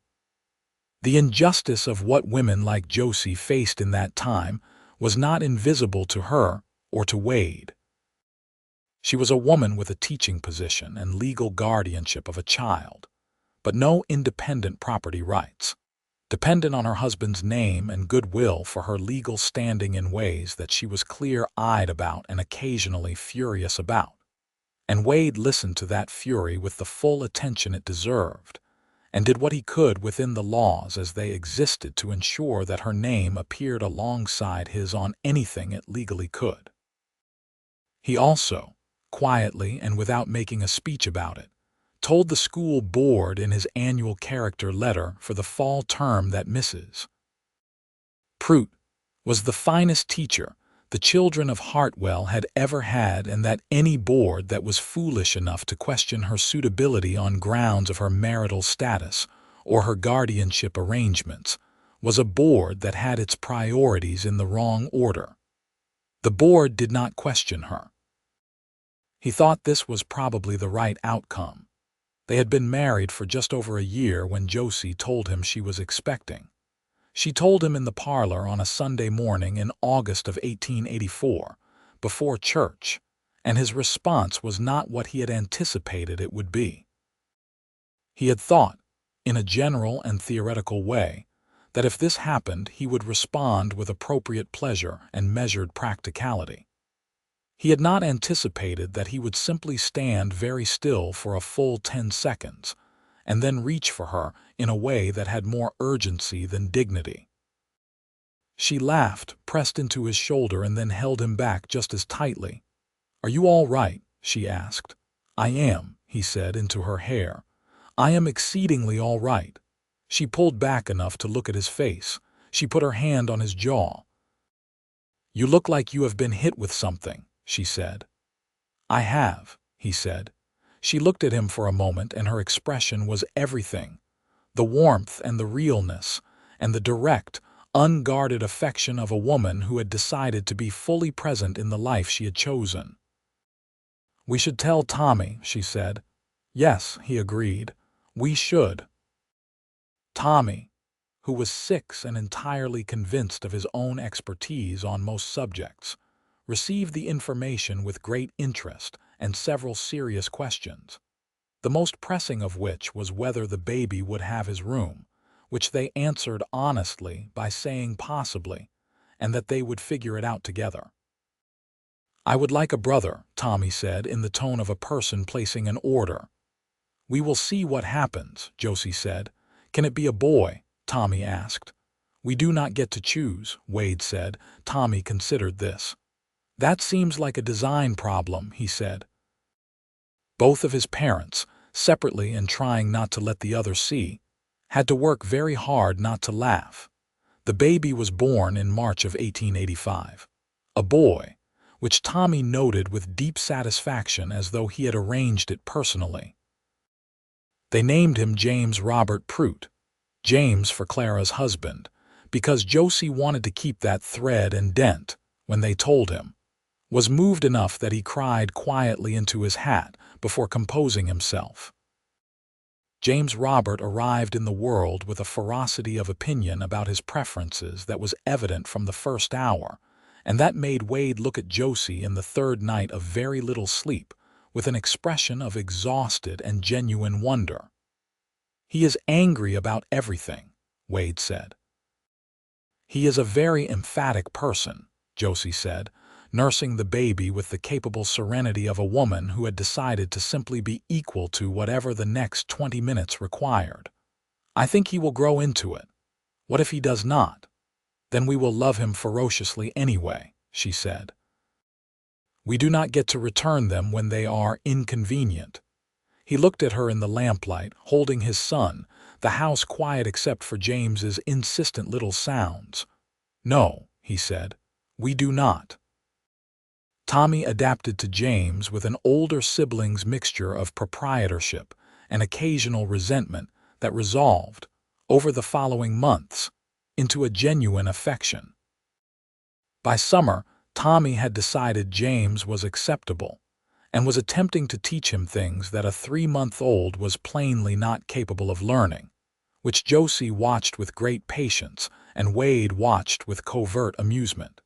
The injustice of what women like Josie faced in that time was not invisible to her or to Wade. She was a woman with a teaching position and legal guardianship of a child, but no independent property rights, dependent on her husband's name and goodwill for her legal standing in ways that she was clear-eyed about and occasionally furious about. And Wade listened to that fury with the full attention it deserved, and did what he could within the laws as they existed to ensure that her name appeared alongside his on anything it legally could. He also, quietly and without making a speech about it, told the school board in his annual character letter for the fall term that Mrs. Prout was the finest teacher the children of Hartwell had ever had, and that any board that was foolish enough to question her suitability on grounds of her marital status or her guardianship arrangements was a board that had its priorities in the wrong order. The board did not question her. He thought this was probably the right outcome. They had been married for just over a year when Josie told him she was expecting. She told him in the parlor on a Sunday morning in August of 1884, before church, and his response was not what he had anticipated it would be. He had thought, in a general and theoretical way, that if this happened he would respond with appropriate pleasure and measured practicality. He had not anticipated that he would simply stand very still for a full 10 seconds, and then reach for her in a way that had more urgency than dignity. She laughed, pressed into his shoulder, and then held him back just as tightly. "Are you all right?" she asked. "I am," he said into her hair. "I am exceedingly all right." She pulled back enough to look at his face. She put her hand on his jaw. "You look like you have been hit with something," she said. "I have," he said. She looked at him for a moment, and her expression was everything. The warmth and the realness, and the direct, unguarded affection of a woman who had decided to be fully present in the life she had chosen. "We should tell Tommy," she said. "Yes," he agreed. "We should." Tommy, who was 6 and entirely convinced of his own expertise on most subjects, received the information with great interest and several serious questions, the most pressing of which was whether the baby would have his room, which they answered honestly by saying possibly, and that they would figure it out together. "I would like a brother," Tommy said in the tone of a person placing an order. "We will see what happens," Josie said. "Can it be a boy?" Tommy asked. "We do not get to choose," Wade said. Tommy considered this. "That seems like a design problem," he said. Both of his parents, separately and trying not to let the other see, had to work very hard not to laugh. The baby was born in March of 1885. A boy, which Tommy noted with deep satisfaction as though he had arranged it personally. They named him James Robert Prout, James for Clara's husband, because Josie wanted to keep that thread, and Dent, when they told him, was moved enough that he cried quietly into his hat before composing himself. James Robert arrived in the world with a ferocity of opinion about his preferences that was evident from the first hour, and that made Wade look at Josie in the third night of very little sleep with an expression of exhausted and genuine wonder. "He is angry about everything," Wade said. "He is a very emphatic person," Josie said, nursing the baby with the capable serenity of a woman who had decided to simply be equal to whatever the next 20 minutes required. "I think he will grow into it. What if he does not? Then we will love him ferociously anyway," she said. "We do not get to return them when they are inconvenient." He looked at her in the lamplight, holding his son, the house quiet except for James's insistent little sounds. "No," he said, "we do not." Tommy adapted to James with an older sibling's mixture of proprietorship and occasional resentment that resolved, over the following months, into a genuine affection. By summer, Tommy had decided James was acceptable and was attempting to teach him things that a 3-month-old was plainly not capable of learning, which Josie watched with great patience and Wade watched with covert amusement.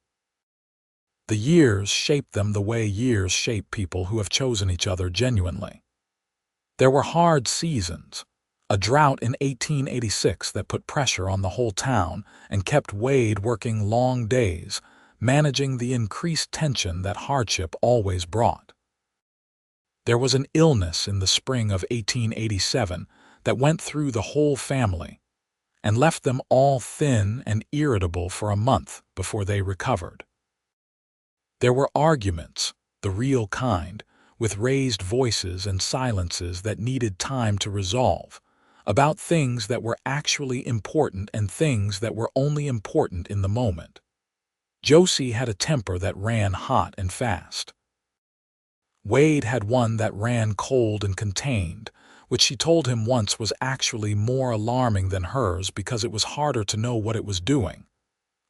The years shaped them the way years shape people who have chosen each other genuinely. There were hard seasons, a drought in 1886 that put pressure on the whole town and kept Wade working long days, managing the increased tension that hardship always brought. There was an illness in the spring of 1887 that went through the whole family and left them all thin and irritable for a month before they recovered. There were arguments, the real kind, with raised voices and silences that needed time to resolve, about things that were actually important and things that were only important in the moment. Josie had a temper that ran hot and fast. Wade had one that ran cold and contained, which she told him once was actually more alarming than hers because it was harder to know what it was doing.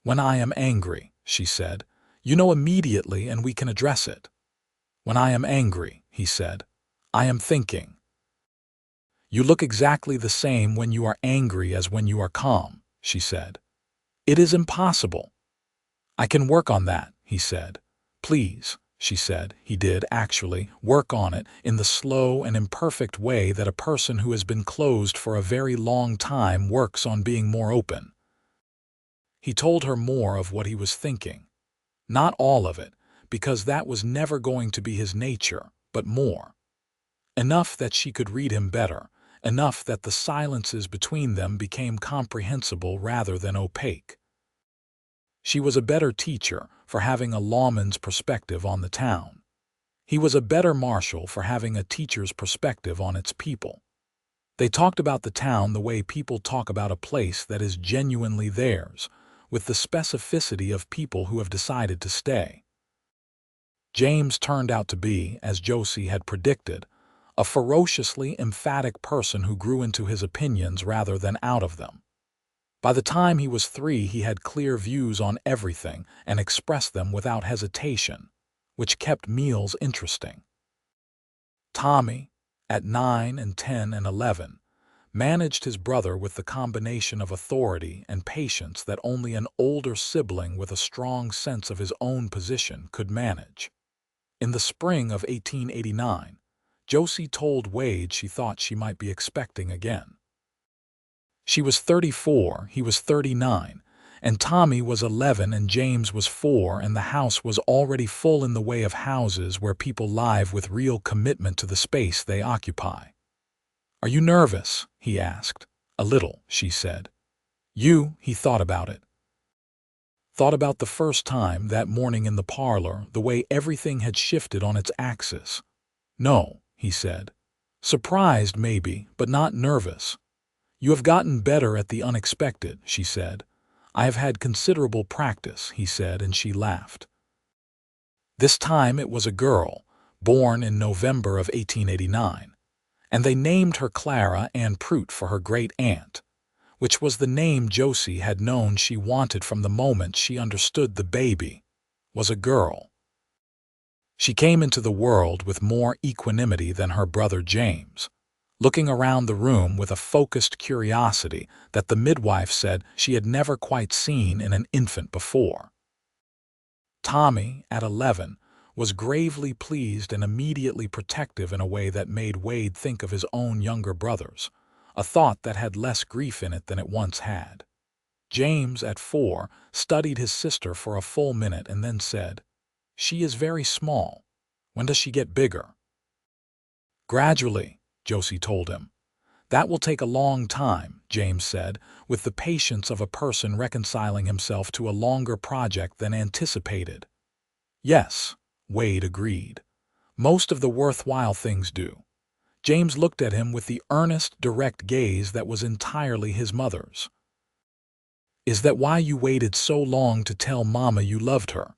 "When I am angry," she said, "you know immediately and we can address it." "When I am angry," he said, "I am thinking." "You look exactly the same when you are angry as when you are calm," she said. "It is impossible." "I can work on that," he said. "Please," she said. He did, actually, work on it in the slow and imperfect way that a person who has been closed for a very long time works on being more open. He told her more of what he was thinking. Not all of it, because that was never going to be his nature, but more. Enough that she could read him better, enough that the silences between them became comprehensible rather than opaque. She was a better teacher for having a lawman's perspective on the town. He was a better marshal for having a teacher's perspective on its people. They talked about the town the way people talk about a place that is genuinely theirs, with the specificity of people who have decided to stay. James turned out to be, as Josie had predicted, a ferociously emphatic person who grew into his opinions rather than out of them. By the time he was 3, he had clear views on everything and expressed them without hesitation, which kept meals interesting. Tommy, at 9 and 10 and 11, managed his brother with the combination of authority and patience that only an older sibling with a strong sense of his own position could manage. In the spring of 1889, Josie told Wade she thought she might be expecting again. She was 34, he was 39, and Tommy was 11 and James was 4, and the house was already full in the way of houses where people live with real commitment to the space they occupy. "Are you nervous?" he asked. "A little," she said. He thought about it. Thought about the first time that morning in the parlor, the way everything had shifted on its axis. "No," he said. "Surprised, maybe, but not nervous." "You have gotten better at the unexpected," she said. "I have had considerable practice," he said, and she laughed. This time it was a girl, born in November of 1889, and they named her Clara Ann Prout for her great-aunt, which was the name Josie had known she wanted from the moment she understood the baby was a girl. She came into the world with more equanimity than her brother James, looking around the room with a focused curiosity that the midwife said she had never quite seen in an infant before. Tommy, at 11, was gravely pleased and immediately protective in a way that made Wade think of his own younger brothers, a thought that had less grief in it than it once had. James, at 4, studied his sister for a full minute and then said, "She is very small. When does she get bigger?" "Gradually," Josie told him. "That will take a long time," James said, with the patience of a person reconciling himself to a longer project than anticipated. "Yes," Wade agreed. "Most of the worthwhile things do." James looked at him with the earnest, direct gaze that was entirely his mother's. "Is that why you waited so long to tell Mama you loved her?"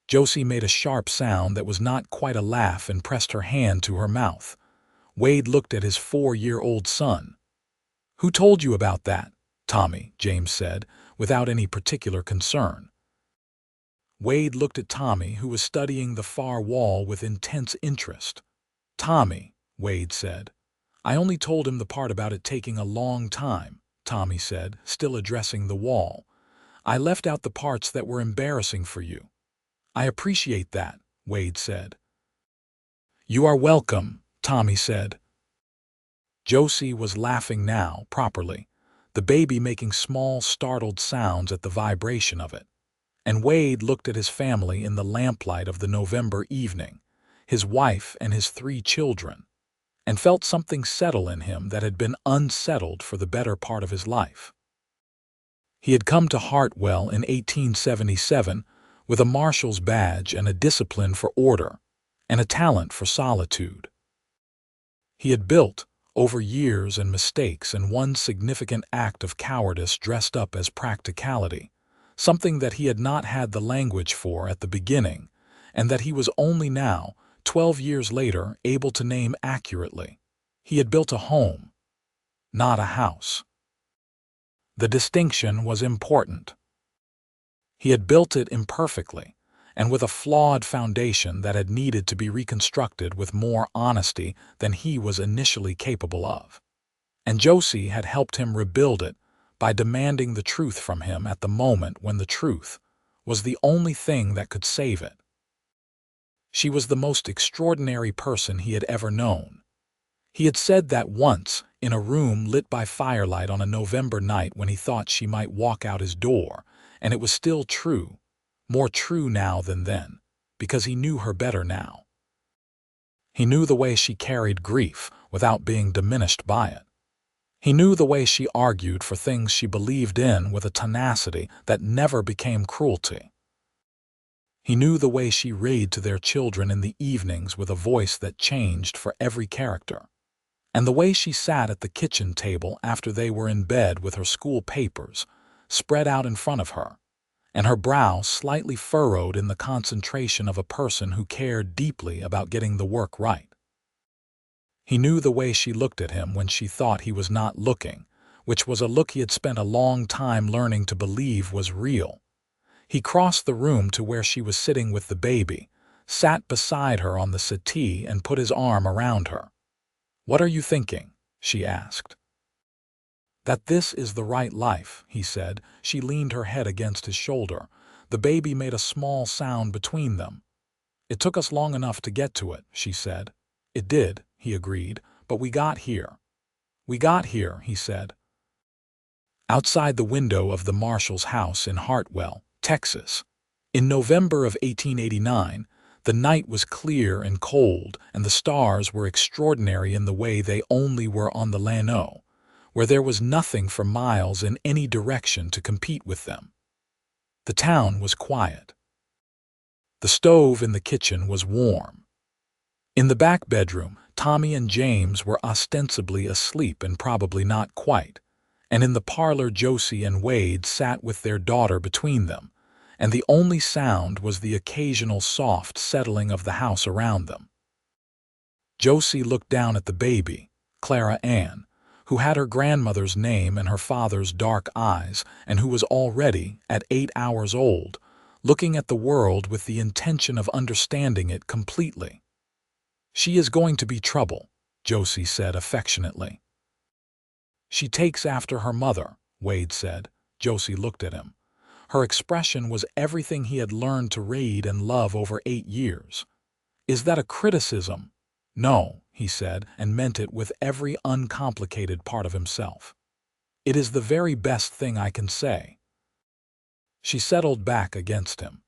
Josie made a sharp sound that was not quite a laugh and pressed her hand to her mouth. Wade looked at his 4-year-old son. "Who told you about that, Tommy?" James said, without any particular concern. Wade looked at Tommy, who was studying the far wall with intense interest. "Tommy," Wade said. "I only told him the part about it taking a long time," Tommy said, still addressing the wall. "I left out the parts that were embarrassing for you." "I appreciate that," Wade said. "You are welcome," Tommy said. Josie was laughing now, properly, the baby making small, startled sounds at the vibration of it. And Wade looked at his family in the lamplight of the November evening, his wife and his 3 children, and felt something settle in him that had been unsettled for the better part of his life. He had come to Hartwell in 1877 with a marshal's badge and a discipline for order, and a talent for solitude. He had built, over years and mistakes and one significant act of cowardice dressed up as practicality, something that he had not had the language for at the beginning, and that he was only now, 12 years later, able to name accurately. He had built a home, not a house. The distinction was important. He had built it imperfectly, and with a flawed foundation that had needed to be reconstructed with more honesty than he was initially capable of. And Josie had helped him rebuild it by demanding the truth from him at the moment when the truth was the only thing that could save it. She was the most extraordinary person he had ever known. He had said that once, in a room lit by firelight on a November night when he thought she might walk out his door, and it was still true, more true now than then, because he knew her better now. He knew the way she carried grief without being diminished by it. He knew the way she argued for things she believed in with a tenacity that never became cruelty. He knew the way she read to their children in the evenings with a voice that changed for every character, and the way she sat at the kitchen table after they were in bed with her school papers spread out in front of her, and her brow slightly furrowed in the concentration of a person who cared deeply about getting the work right. He knew the way she looked at him when she thought he was not looking, which was a look he had spent a long time learning to believe was real. He crossed the room to where she was sitting with the baby, sat beside her on the settee and put his arm around her. "What are you thinking?" she asked. "That this is the right life," he said. She leaned her head against his shoulder. The baby made a small sound between them. "It took us long enough to get to it," she said. "It did," he agreed, "but we got here." "We got here," he said. Outside the window of the Marshal's house in Hartwell, Texas, in November of 1889, the night was clear and cold, and the stars were extraordinary in the way they only were on the Llano, where there was nothing for miles in any direction to compete with them. The town was quiet. The stove in the kitchen was warm. In the back bedroom, Tommy and James were ostensibly asleep and probably not quite, and in the parlor Josie and Wade sat with their daughter between them, and the only sound was the occasional soft settling of the house around them. Josie looked down at the baby, Clara Ann, who had her grandmother's name and her father's dark eyes, and who was already, at 8 hours old, looking at the world with the intention of understanding it completely. "She is going to be trouble," Josie said affectionately. She takes after her mother, Wade said. Josie looked at him. Her expression was everything he had learned to read and love over 8 years. Is that a criticism? No, he said, and meant it with every uncomplicated part of himself. It is the very best thing I can say. She settled back against him.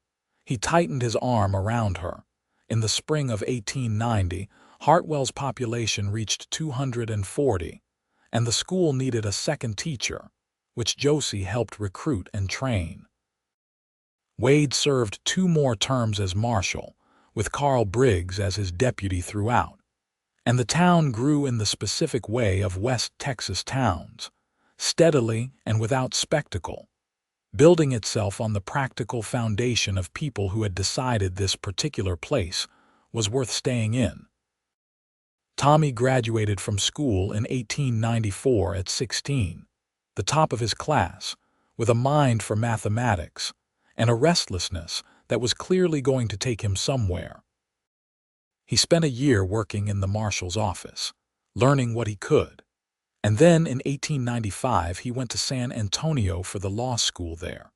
He tightened his arm around her. In the spring of 1890, Hartwell's population reached 240, and the school needed a second teacher, which Josie helped recruit and train. Wade served 2 more terms as marshal, with Carl Briggs as his deputy throughout, and the town grew in the specific way of West Texas towns, steadily and without spectacle, building itself on the practical foundation of people who had decided this particular place was worth staying in. Tommy graduated from school in 1894 at 16, the top of his class, with a mind for mathematics and a restlessness that was clearly going to take him somewhere. He spent a year working in the marshal's office, learning what he could, and then in 1895 he went to San Antonio for the law school there,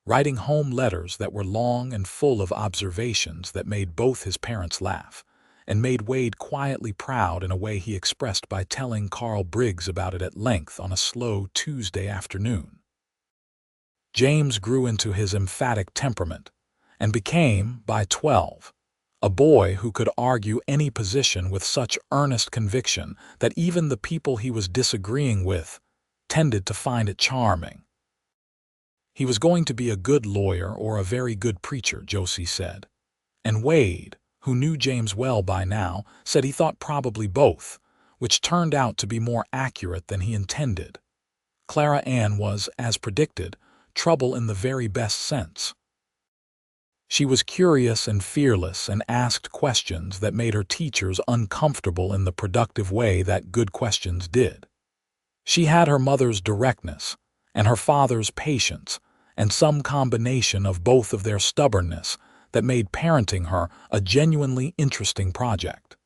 writing home letters that were long and full of observations that made both his parents laugh, and made Wade quietly proud in a way he expressed by telling Carl Briggs about it at length on a slow Tuesday afternoon. James grew into his emphatic temperament and became, by 12, a boy who could argue any position with such earnest conviction that even the people he was disagreeing with tended to find it charming. He was going to be a good lawyer or a very good preacher, Josie said. And Wade, who knew James well by now, said he thought probably both, which turned out to be more accurate than he intended. Clara Ann was, as predicted, trouble in the very best sense. She was curious and fearless and asked questions that made her teachers uncomfortable in the productive way that good questions did. She had her mother's directness and her father's patience and some combination of both of their stubbornness that made parenting her a genuinely interesting project.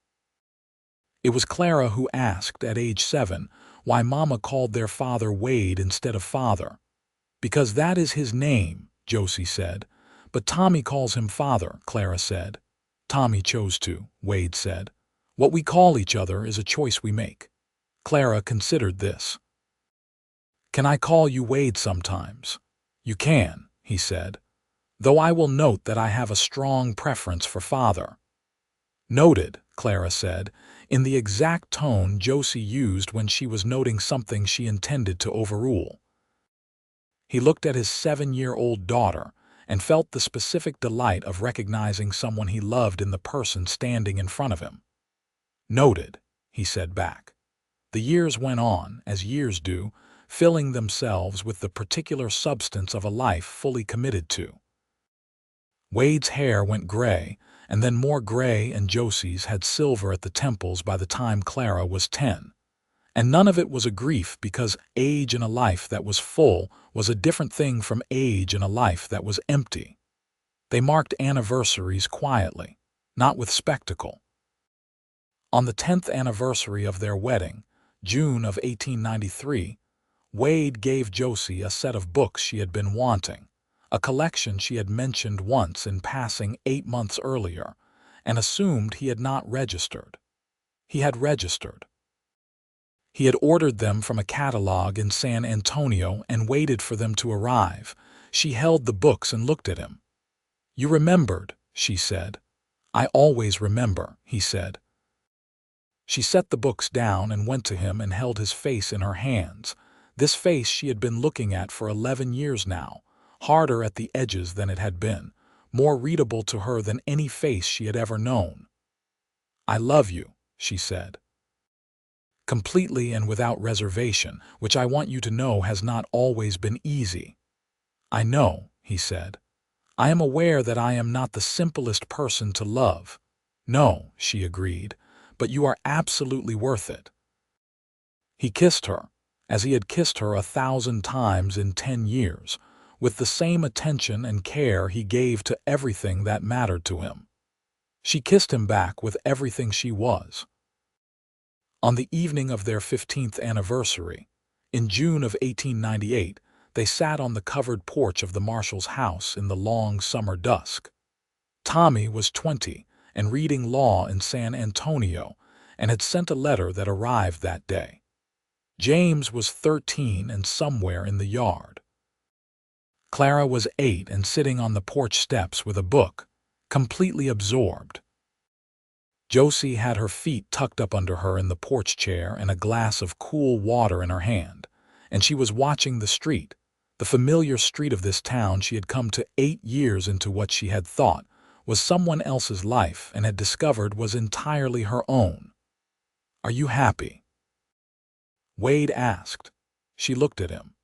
It was Clara who asked, at age 7, why Mama called their father Wade instead of Father. Because that is his name, Josie said. But Tommy calls him Father, Clara said. Tommy chose to, Wade said. What we call each other is a choice we make. Clara considered this. Can I call you Wade sometimes? You can, he said. Though I will note that I have a strong preference for Father. Noted, Clara said, in the exact tone Josie used when she was noting something she intended to overrule. He looked at his 7-year-old daughter and felt the specific delight of recognizing someone he loved in the person standing in front of him. Noted, he said back. The years went on, as years do, filling themselves with the particular substance of a life fully committed to. Wade's hair went gray, and then more gray, and Josie's had silver at the temples by the time Clara was 10. And none of it was a grief, because age in a life that was full was a different thing from age in a life that was empty. They marked anniversaries quietly, not with spectacle. On the 10th anniversary of their wedding, June of 1893, Wade gave Josie a set of books she had been wanting, a collection she had mentioned once in passing 8 months earlier, and assumed he had not registered. He had registered. He had ordered them from a catalog in San Antonio and waited for them to arrive. She held the books and looked at him. You remembered, she said. I always remember, he said. She set the books down and went to him and held his face in her hands, this face she had been looking at for 11 years now, harder at the edges than it had been, more readable to her than any face she had ever known. I love you, she said. Completely and without reservation, which I want you to know has not always been easy. I know, he said. I am aware that I am not the simplest person to love. No, she agreed, but you are absolutely worth it. He kissed her, as he had kissed her 1,000 times in 10 years, with the same attention and care he gave to everything that mattered to him. She kissed him back with everything she was. On the evening of their 15th anniversary, in June of 1898, they sat on the covered porch of the Marshal's house in the long summer dusk. Tommy was 20 and reading law in San Antonio and had sent a letter that arrived that day. James was 13 and somewhere in the yard. Clara was 8 and sitting on the porch steps with a book, completely absorbed. Josie had her feet tucked up under her in the porch chair and a glass of cool water in her hand, and she was watching the street, the familiar street of this town she had come to 8 years into what she had thought was someone else's life and had discovered was entirely her own. "Are you happy?" Wade asked. She looked at him.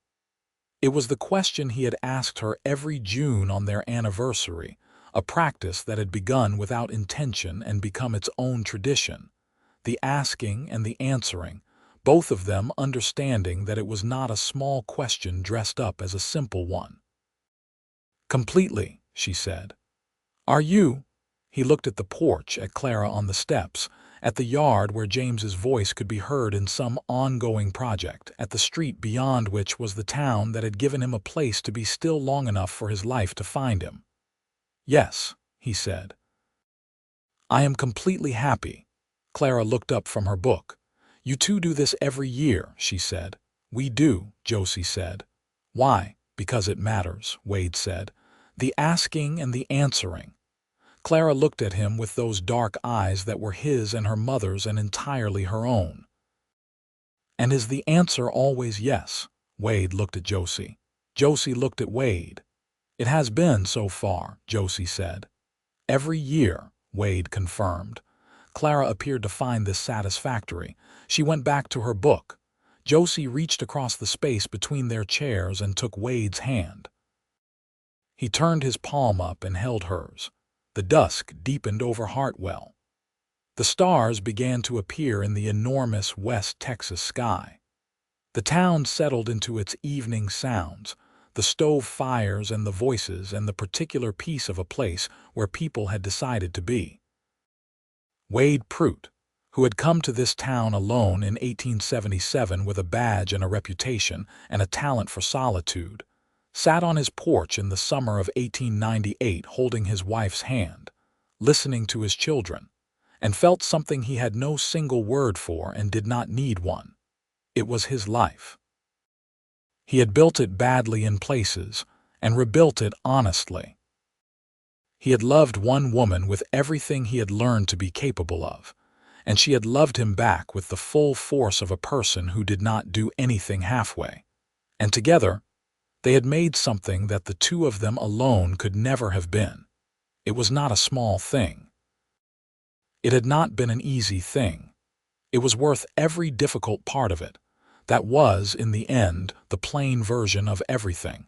It was the question he had asked her every June on their anniversary, a practice that had begun without intention and become its own tradition, the asking and the answering, both of them understanding that it was not a small question dressed up as a simple one. "Completely," she said. "Are you?" He looked at the porch, at Clara on the steps, at the yard where James's voice could be heard in some ongoing project, at the street beyond which was the town that had given him a place to be still long enough for his life to find him. "Yes," he said. "I am completely happy." Clara looked up from her book. "You two do this every year," she said. "We do," Josie said. "Why?" "Because it matters," Wade said. "The asking and the answering." Clara looked at him with those dark eyes that were his and her mother's and entirely her own. "And is the answer always yes?" Wade looked at Josie. Josie looked at Wade. "It has been so far," Josie said. "Every year," Wade confirmed. Clara appeared to find this satisfactory. She went back to her book. Josie reached across the space between their chairs and took Wade's hand. He turned his palm up and held hers. The dusk deepened over Hartwell. The stars began to appear in the enormous West Texas sky. The town settled into its evening sounds, the stove fires and the voices and the particular piece of a place where people had decided to be. Wade Prout, who had come to this town alone in 1877 with a badge and a reputation and a talent for solitude, sat on his porch in the summer of 1898 holding his wife's hand, listening to his children, and felt something he had no single word for and did not need one. It was his life. He had built it badly in places and rebuilt it honestly. He had loved one woman with everything he had learned to be capable of, and she had loved him back with the full force of a person who did not do anything halfway. And together, they had made something that the two of them alone could never have been. It was not a small thing. It had not been an easy thing. It was worth every difficult part of it. That was, in the end, the plain version of everything.